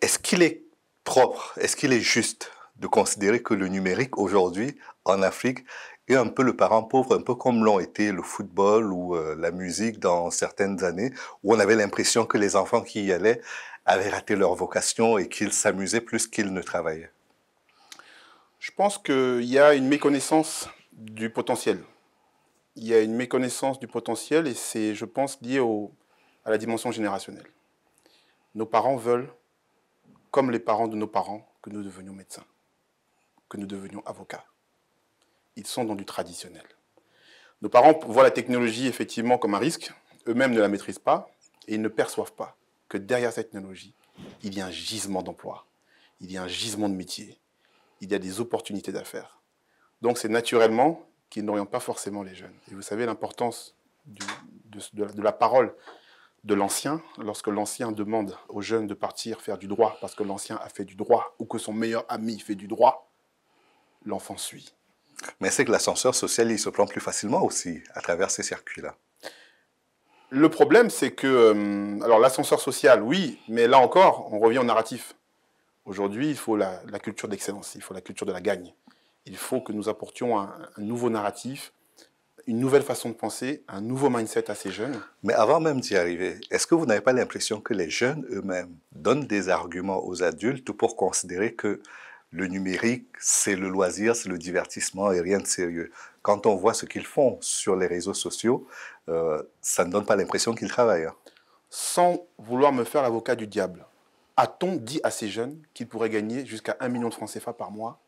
Est-ce qu'il est propre, est-ce qu'il est juste de considérer que le numérique aujourd'hui en Afrique est un peu le parent pauvre, un peu comme l'ont été le football ou la musique dans certaines années, où on avait l'impression que les enfants qui y allaient avaient raté leur vocation et qu'ils s'amusaient plus qu'ils ne travaillaient? Je pense qu'il y a une méconnaissance du potentiel. Il y a une méconnaissance du potentiel et c'est, je pense, lié à la dimension générationnelle. Nos parents veulent, comme les parents de nos parents, que nous devenions médecins, que nous devenions avocats. Ils sont dans du traditionnel. Nos parents voient la technologie effectivement comme un risque, eux-mêmes ne la maîtrisent pas et ils ne perçoivent pas que derrière cette technologie, il y a un gisement d'emploi, il y a un gisement de métier, il y a des opportunités d'affaires. Donc c'est naturellement qu'ils n'orientent pas forcément les jeunes. Et vous savez l'importance de la parole de l'ancien, lorsque l'ancien demande aux jeunes de partir faire du droit parce que l'ancien a fait du droit ou que son meilleur ami fait du droit, l'enfant suit. Mais c'est que l'ascenseur social, il se plante plus facilement aussi à travers ces circuits-là. Le problème, c'est que... alors l'ascenseur social, oui, mais là encore, on revient au narratif. Aujourd'hui, il faut la culture d'excellence, il faut la culture de la gagne. Il faut que nous apportions un nouveau narratif, une nouvelle façon de penser, un nouveau mindset à ces jeunes. Mais avant même d'y arriver, est-ce que vous n'avez pas l'impression que les jeunes eux-mêmes donnent des arguments aux adultes pour considérer que le numérique, c'est le loisir, c'est le divertissement et rien de sérieux? Quand on voit ce qu'ils font sur les réseaux sociaux, ça ne donne pas l'impression qu'ils travaillent. Sans vouloir me faire l'avocat du diable, a-t-on dit à ces jeunes qu'ils pourraient gagner jusqu'à 1 million de francs CFA par mois?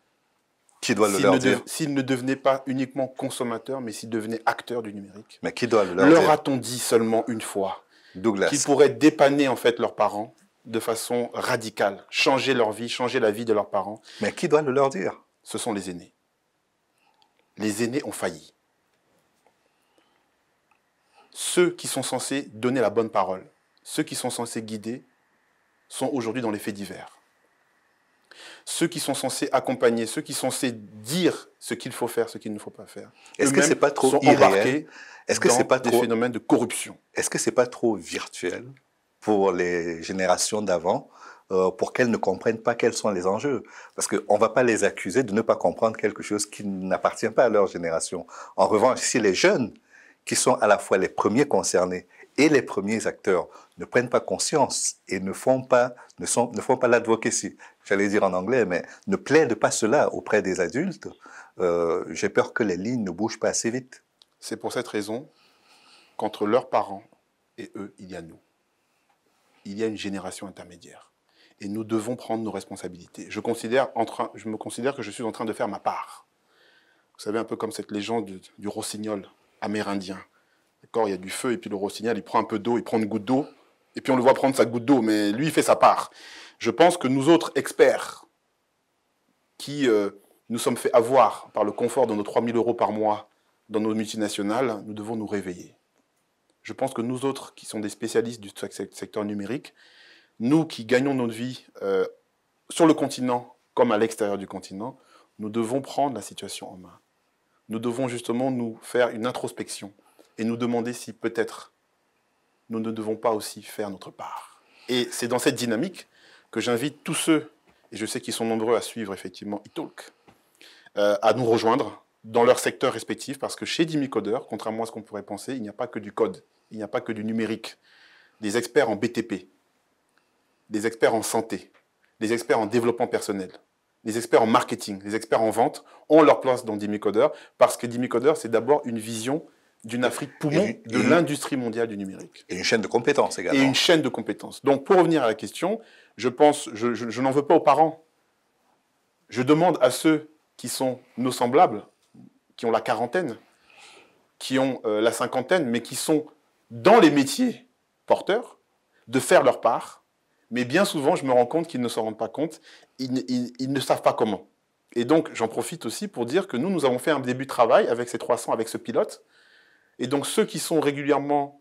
Qui doit le leur dire? S'ils ne devenaient pas uniquement consommateurs, mais s'ils devenaient acteurs du numérique. Mais qui doit le leur dire? Leur a-t-on dit seulement une fois Douglas, qu'ils pourraient dépanner en fait leurs parents de façon radicale, changer leur vie, changer la vie de leurs parents? mais qui doit le leur dire? Ce sont les aînés. Les aînés ont failli. Ceux qui sont censés donner la bonne parole, ceux qui sont censés guider, sont aujourd'hui dans les faits divers. ceux qui sont censés accompagner, ceux qui sont censés dire ce qu'il faut faire, ce qu'il ne faut pas faire. Est-ce que c'est pas trop sont irréel? embarqués Est-ce que c'est pas des trop phénomènes de corruption? Est-ce que c'est pas trop virtuel pour les générations d'avant pour qu'elles ne comprennent pas quels sont les enjeux? Parce qu'on ne va pas les accuser de ne pas comprendre quelque chose qui n'appartient pas à leur génération. En revanche, si les jeunes, qui sont à la fois les premiers concernés et les premiers acteurs, ne prennent pas conscience et ne font pas l'advocacy, j'allais dire en anglais, mais ne plaident pas cela auprès des adultes, j'ai peur que les lignes ne bougent pas assez vite. C'est pour cette raison qu'entre leurs parents et eux, il y a nous. Il y a une génération intermédiaire. Et nous devons prendre nos responsabilités. Je me considère que je suis en train de faire ma part. Vous savez, un peu comme cette légende du rossignol amérindien. D'accord, il y a du feu et puis le rossignol, il prend un peu d'eau, il prend une goutte d'eau, et puis on le voit prendre sa goutte d'eau, mais lui, il fait sa part. Je pense que nous autres experts qui nous sommes fait avoir par le confort de nos 3 000 € par mois dans nos multinationales, nous devons nous réveiller. Je pense que nous autres, qui sommes des spécialistes du secteur numérique, nous qui gagnons notre vie sur le continent comme à l'extérieur du continent, nous devons prendre la situation en main. Nous devons justement nous faire une introspection et nous demander si peut-être nous ne devons pas aussi faire notre part. Et c'est dans cette dynamique que j'invite tous ceux, et je sais qu'ils sont nombreux à suivre effectivement eTalk, à nous rejoindre dans leur secteur respectif, parce que chez Dimicoder, contrairement à ce qu'on pourrait penser, il n'y a pas que du code, il n'y a pas que du numérique. Des experts en BTP, des experts en santé, des experts en développement personnel, des experts en marketing, des experts en vente ont leur place dans Dimicoder, parce que Dimicoder, c'est d'abord une vision d'une Afrique poumon de l'industrie mondiale du numérique. Et une chaîne de compétences également. Et une chaîne de compétences. Donc, pour revenir à la question, je n'en veux pas aux parents. Je demande à ceux qui sont nos semblables, qui ont la quarantaine, qui ont la cinquantaine, mais qui sont dans les métiers porteurs, de faire leur part. Mais bien souvent, je me rends compte qu'ils ne s'en rendent pas compte, ils ne savent pas comment. Et donc, j'en profite aussi pour dire que nous avons fait un début de travail avec ces 300, avec ce pilote. Et donc, ceux qui sont régulièrement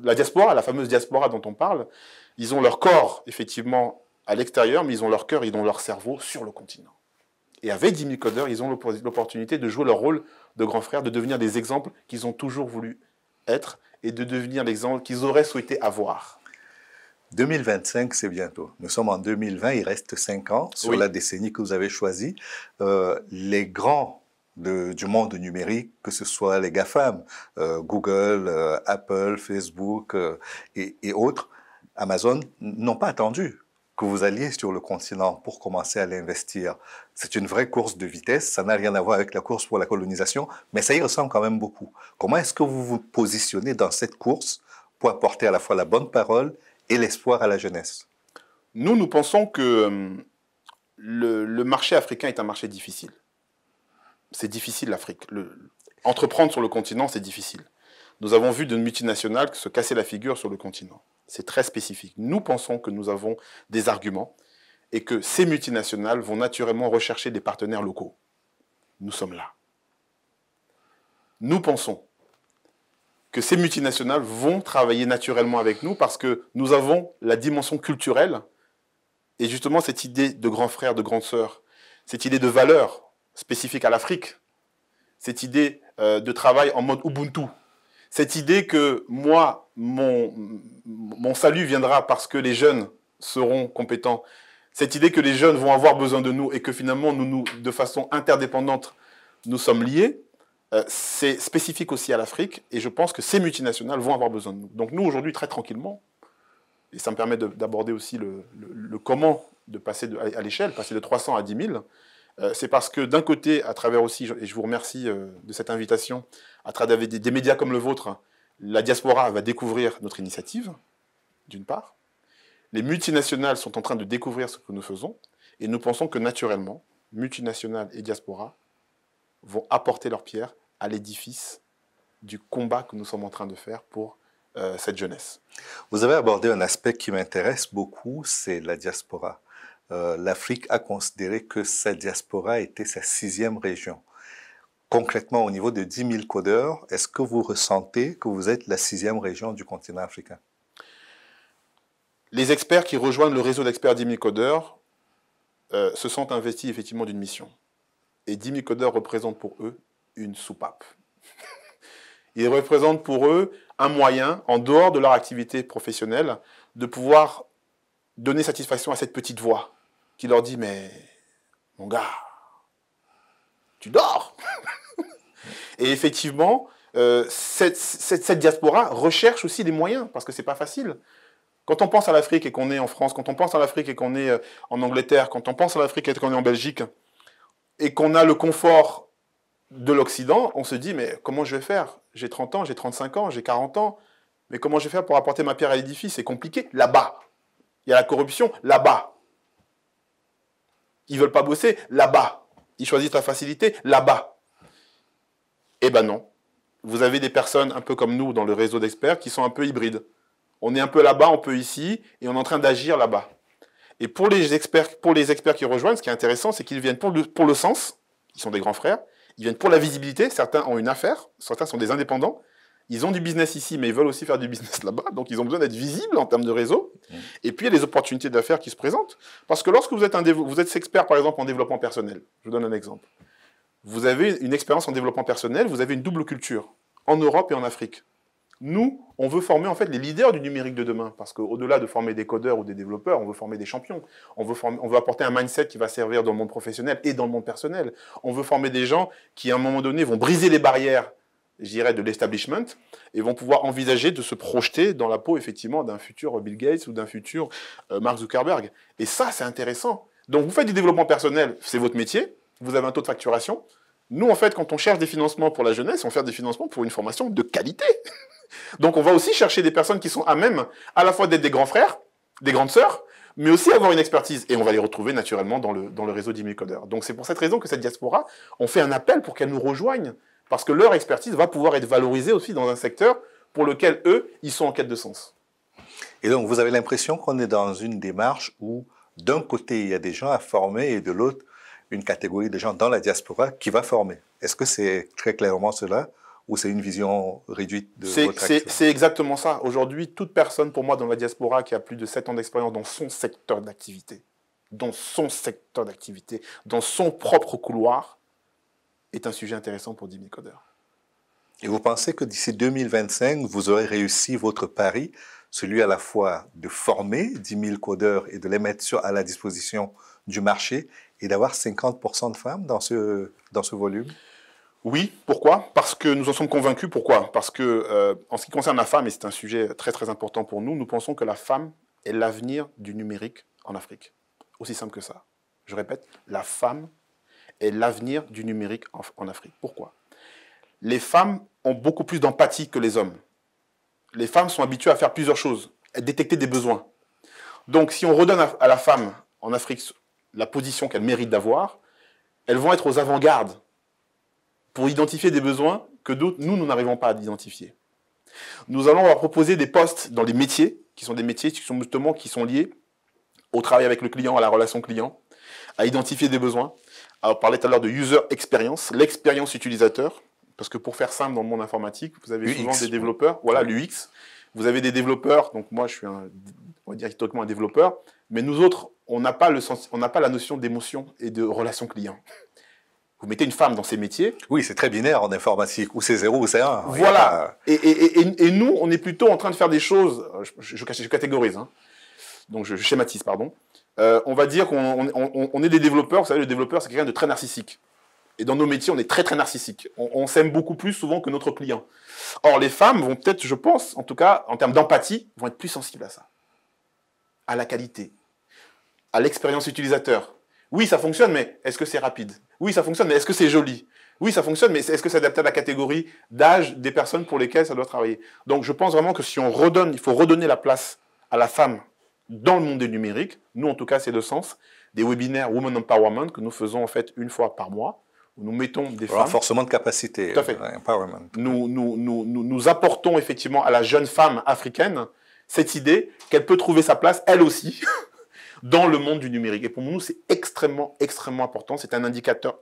la diaspora, la fameuse diaspora dont on parle, ils ont leur corps, effectivement, à l'extérieur, mais ils ont leur cœur, ils ont leur cerveau sur le continent. Et avec Dimicoder, ils ont l'opportunité de jouer leur rôle de grands frères, de devenir des exemples qu'ils ont toujours voulu être et de devenir l'exemple qu'ils auraient souhaité avoir. 2025, c'est bientôt. Nous sommes en 2020, il reste 5 ans sur la décennie que vous avez choisie. Les grands du monde numérique, que ce soit les GAFAM, Google, Apple, Facebook et autres, Amazon, n'ont pas attendu que vous alliez sur le continent pour commencer à l'investir. C'est une vraie course de vitesse, ça n'a rien à voir avec la course pour la colonisation, mais ça y ressemble quand même beaucoup. Comment est-ce que vous vous positionnez dans cette course pour apporter à la fois la bonne parole et l'espoir à la jeunesse? Nous pensons que le marché africain est un marché difficile. C'est difficile l'Afrique. Entreprendre sur le continent, c'est difficile. Nous avons vu de multinationales se casser la figure sur le continent. C'est très spécifique. Nous pensons que nous avons des arguments et que ces multinationales vont naturellement rechercher des partenaires locaux. Nous sommes là. Nous pensons que ces multinationales vont travailler naturellement avec nous parce que nous avons la dimension culturelle et justement cette idée de grands frères, de grandes sœurs, cette idée de valeur spécifique à l'Afrique, cette idée de travail en mode Ubuntu, cette idée que moi, mon salut viendra parce que les jeunes seront compétents, cette idée que les jeunes vont avoir besoin de nous et que finalement, de façon interdépendante, nous sommes liés, c'est spécifique aussi à l'Afrique et je pense que ces multinationales vont avoir besoin de nous. Donc nous, aujourd'hui, très tranquillement, et ça me permet d'aborder aussi le comment de passer à l'échelle, passer de 300 à 10 000, c'est parce que d'un côté, à travers aussi, et je vous remercie de cette invitation, à travers des médias comme le vôtre, la diaspora va découvrir notre initiative, d'une part. Les multinationales sont en train de découvrir ce que nous faisons, et nous pensons que naturellement, multinationales et diaspora vont apporter leur pierre à l'édifice du combat que nous sommes en train de faire pour cette jeunesse. Vous avez abordé un aspect qui m'intéresse beaucoup, c'est la diaspora. L'Afrique a considéré que sa diaspora était sa 6e région. Concrètement, au niveau de 10 000 codeurs, est-ce que vous ressentez que vous êtes la 6e région du continent africain? Les experts qui rejoignent le réseau d'experts 10 000 codeurs se sont investis effectivement d'une mission. Et 10 000 codeurs représentent pour eux une soupape. Ils représentent pour eux un moyen, en dehors de leur activité professionnelle, de pouvoir donner satisfaction à cette petite voix qui leur dit « Mais, mon gars, tu dors !» Et effectivement, cette diaspora recherche aussi les moyens, parce que c'est pas facile. Quand on pense à l'Afrique et qu'on est en France, quand on pense à l'Afrique et qu'on est en Angleterre, quand on pense à l'Afrique et qu'on est en Belgique, et qu'on a le confort de l'Occident, on se dit, mais comment je vais faire? J'ai 30 ans, j'ai 35 ans, j'ai 40 ans, mais comment je vais faire pour apporter ma pierre à l'édifice? C'est compliqué. Là-bas, il y a la corruption, là-bas. Ils ne veulent pas bosser, là-bas. Ils choisissent la facilité, là-bas. Eh ben non. Vous avez des personnes un peu comme nous dans le réseau d'experts qui sont un peu hybrides. On est un peu là-bas, un peu ici, et on est en train d'agir là-bas. Et pour les experts qui rejoignent, ce qui est intéressant, c'est qu'ils viennent pour le sens, ils sont des grands frères, ils viennent pour la visibilité, certains ont une affaire, certains sont des indépendants, ils ont du business ici, mais ils veulent aussi faire du business là-bas, donc ils ont besoin d'être visibles en termes de réseau. Et puis il y a les opportunités d'affaires qui se présentent, parce que lorsque vous êtes expert, par exemple, en développement personnel, je vous donne un exemple, vous avez une expérience en développement personnel, vous avez une double culture, en Europe et en Afrique. Nous, on veut former en fait les leaders du numérique de demain, parce qu'au-delà de former des codeurs ou des développeurs, on veut former des champions. On veut apporter un mindset qui va servir dans le monde professionnel et dans le monde personnel. On veut former des gens qui, à un moment donné, vont briser les barrières, je dirais, de l'establishment, et vont pouvoir envisager de se projeter dans la peau, effectivement, d'un futur Bill Gates ou d'un futur Mark Zuckerberg. Et ça, c'est intéressant. Donc, vous faites du développement personnel, c'est votre métier, vous avez un taux de facturation. Nous, en fait, quand on cherche des financements pour la jeunesse, on fait des financements pour une formation de qualité. Donc, on va aussi chercher des personnes qui sont à même à la fois d'être des grands frères, des grandes sœurs, mais aussi avoir une expertise. Et on va les retrouver naturellement dans le réseau d'10 000 codeurs. Donc, c'est pour cette raison que cette diaspora, on fait un appel pour qu'elle nous rejoigne, parce que leur expertise va pouvoir être valorisée aussi dans un secteur pour lequel, eux, ils sont en quête de sens. Et donc, vous avez l'impression qu'on est dans une démarche où, d'un côté, il y a des gens à former et de l'autre, une catégorie de gens dans la diaspora qui va former. Est-ce que c'est très clairement cela ou c'est une vision réduite de votre action? C'est exactement ça. Aujourd'hui, toute personne, pour moi, dans la diaspora qui a plus de 7 ans d'expérience dans son secteur d'activité, dans son propre couloir, est un sujet intéressant pour 10 000 codeurs. Et vous pensez que d'ici 2025, vous aurez réussi votre pari, celui à la fois de former 10 000 codeurs et de les mettre à la disposition du marché et d'avoir 50% de femmes dans ce volume? Oui, pourquoi? Parce que nous en sommes convaincus. Pourquoi? Parce que, en ce qui concerne la femme, et c'est un sujet très très important pour nous, nous pensons que la femme est l'avenir du numérique en Afrique. Aussi simple que ça. Je répète, la femme est l'avenir du numérique en Afrique. Pourquoi? Les femmes ont beaucoup plus d'empathie que les hommes. Les femmes sont habituées à faire plusieurs choses, à détecter des besoins. Donc, si on redonne à la femme en Afrique la position qu'elle mérite d'avoir, elles vont être aux avant-gardes pour identifier des besoins que d'autres, nous n'arrivons pas à identifier. Nous allons leur proposer des postes dans les métiers, qui sont des métiers qui sont liés au travail avec le client, à la relation client, à identifier des besoins. Alors, on parlait tout à l'heure de user experience, l'expérience utilisateur, parce que pour faire simple dans le monde informatique, vous avez souvent des développeurs, voilà l'UX, vous avez des développeurs, donc moi je suis on va dire historiquement un développeur, mais nous autres, on n'a pas la notion d'émotion et de relation client. Vous mettez une femme dans ces métiers. Oui, c'est très binaire en informatique, ou c'est 0 ou c'est 1. Voilà. Et nous, on est plutôt en train de faire des choses, je catégorise, hein. Donc je schématise, pardon. On va dire qu'on est des développeurs, vous savez, le développeur, c'est quelqu'un de très narcissique. Et dans nos métiers, on est très très narcissique. On s'aime beaucoup plus souvent que notre client. Or, les femmes vont peut-être, je pense, en tout cas, en termes d'empathie, vont être plus sensibles à ça. À la qualité, à l'expérience utilisateur. Oui, ça fonctionne, mais est-ce que c'est rapide? Oui, ça fonctionne, mais est-ce que c'est joli? Oui, ça fonctionne, mais est-ce que c'est adapté à la catégorie d'âge des personnes pour lesquelles ça doit travailler? Donc, je pense vraiment que si on redonne, il faut redonner la place à la femme dans le monde du numérique. Nous, en tout cas, c'est le sens des webinaires Women Empowerment que nous faisons en fait une fois par mois. Nous mettons des femmes... Renforcement de capacité. Tout à fait. Empowerment. Nous apportons effectivement à la jeune femme africaine cette idée qu'elle peut trouver sa place, elle aussi, dans le monde du numérique. Et pour nous, c'est extrêmement, extrêmement important. C'est un indicateur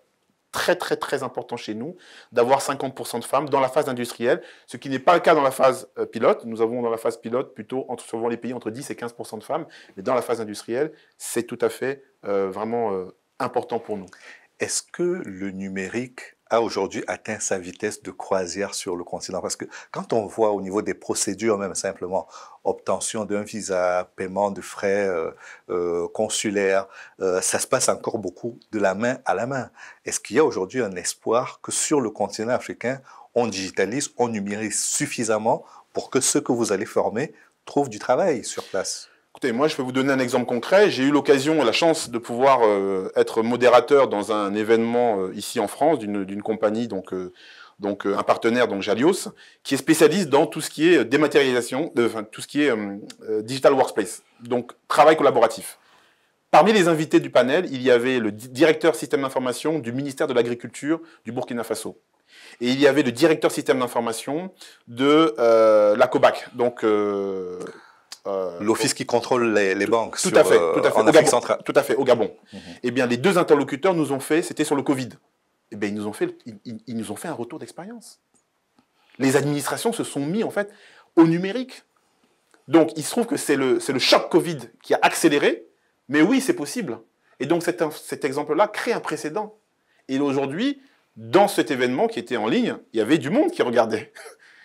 très, très, très important chez nous d'avoir 50% de femmes dans la phase industrielle, ce qui n'est pas le cas dans la phase pilote. Nous avons dans la phase pilote plutôt, selon les pays, entre 10 et 15% de femmes. Mais dans la phase industrielle, c'est tout à fait vraiment important pour nous. Est-ce que le numérique a aujourd'hui atteint sa vitesse de croisière sur le continent? Parce que quand on voit au niveau des procédures, même simplement, obtention d'un visa, paiement de frais consulaires, ça se passe encore beaucoup de la main à la main. Est-ce qu'il y a aujourd'hui un espoir que sur le continent africain, on digitalise, on numérise suffisamment pour que ceux que vous allez former trouvent du travail sur place? Écoutez, moi, je peux vous donner un exemple concret. J'ai eu l'occasion et la chance de pouvoir être modérateur dans un événement ici en France d'une compagnie, donc un partenaire, donc Jalios, qui est spécialiste dans tout ce qui est dématérialisation, tout ce qui est digital workplace, donc travail collaboratif. Parmi les invités du panel, il y avait le directeur système d'information du ministère de l'Agriculture du Burkina Faso. Et il y avait le directeur système d'information de la COBAC, donc... l'office qui contrôle les banques tout à fait, en Afrique centrale. Tout à fait, au Gabon. Eh bien, les deux interlocuteurs nous ont fait, c'était sur le Covid. Eh bien, ils nous ont fait un retour d'expérience. Les administrations se sont mis, en fait, au numérique. Donc, il se trouve que c'est le choc Covid qui a accéléré, mais oui, c'est possible. Et donc, cet exemple-là crée un précédent. Et aujourd'hui, dans cet événement qui était en ligne, il y avait du monde qui regardait.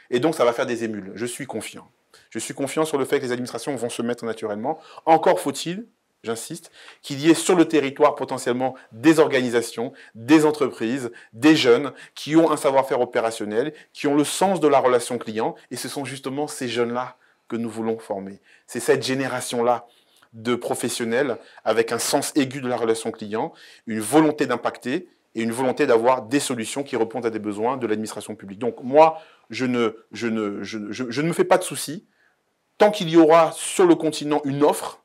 Et donc, ça va faire des émules. Je suis confiant. Je suis confiant sur le fait que les administrations vont se mettre naturellement. Encore faut-il, j'insiste, qu'il y ait sur le territoire potentiellement des organisations, des entreprises, des jeunes qui ont un savoir-faire opérationnel, qui ont le sens de la relation client. Et ce sont justement ces jeunes-là que nous voulons former. C'est cette génération-là de professionnels avec un sens aigu de la relation client, une volonté d'impacter et une volonté d'avoir des solutions qui répondent à des besoins de l'administration publique. Donc moi, je ne me fais pas de soucis. Tant qu'il y aura sur le continent une offre,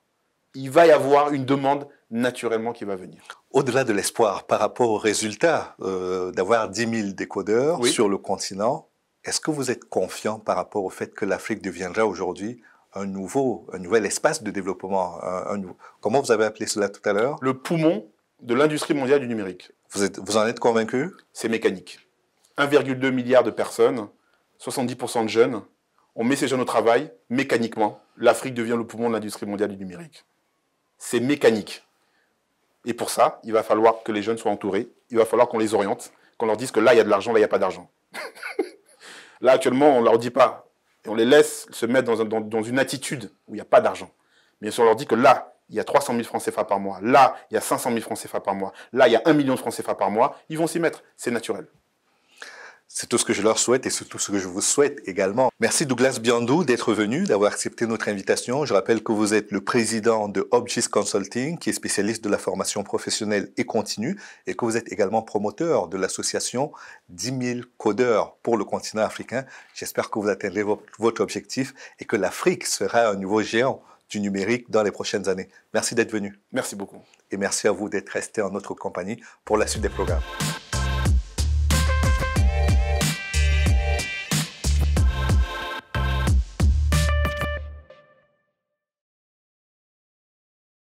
il va y avoir une demande naturellement qui va venir. Au-delà de l'espoir, par rapport au résultat d'avoir 10 000 décodeurs sur le continent, est-ce que vous êtes confiant par rapport au fait que l'Afrique deviendra aujourd'hui un nouvel espace de développement comment vous avez appelé cela tout à l'heure? Le poumon de l'industrie mondiale du numérique. Vous en êtes convaincu? C'est mécanique. 1,2 milliard de personnes, 70% de jeunes. On met ces jeunes au travail, mécaniquement, l'Afrique devient le poumon de l'industrie mondiale du numérique. C'est mécanique. Et pour ça, il va falloir que les jeunes soient entourés, il va falloir qu'on les oriente, qu'on leur dise que là, il y a de l'argent, là, il n'y a pas d'argent. Là, actuellement, on ne leur dit pas, et on les laisse se mettre dans une attitude où il n'y a pas d'argent. Mais si on leur dit que là, il y a 300 000 francs CFA par mois, là, il y a 500 000 francs CFA par mois, là, il y a 1 million de francs CFA par mois, ils vont s'y mettre. C'est naturel. C'est tout ce que je leur souhaite et c'est tout ce que je vous souhaite également. Merci Douglas Biandou d'être venu, d'avoir accepté notre invitation. Je rappelle que vous êtes le président de Obgis Consulting, qui est spécialiste de la formation professionnelle et continue, et que vous êtes également promoteur de l'association 10 000 codeurs pour le continent africain. J'espère que vous atteindrez votre objectif et que l'Afrique sera un nouveau géant du numérique dans les prochaines années. Merci d'être venu. Merci beaucoup. Et merci à vous d'être resté en notre compagnie pour la suite des programmes.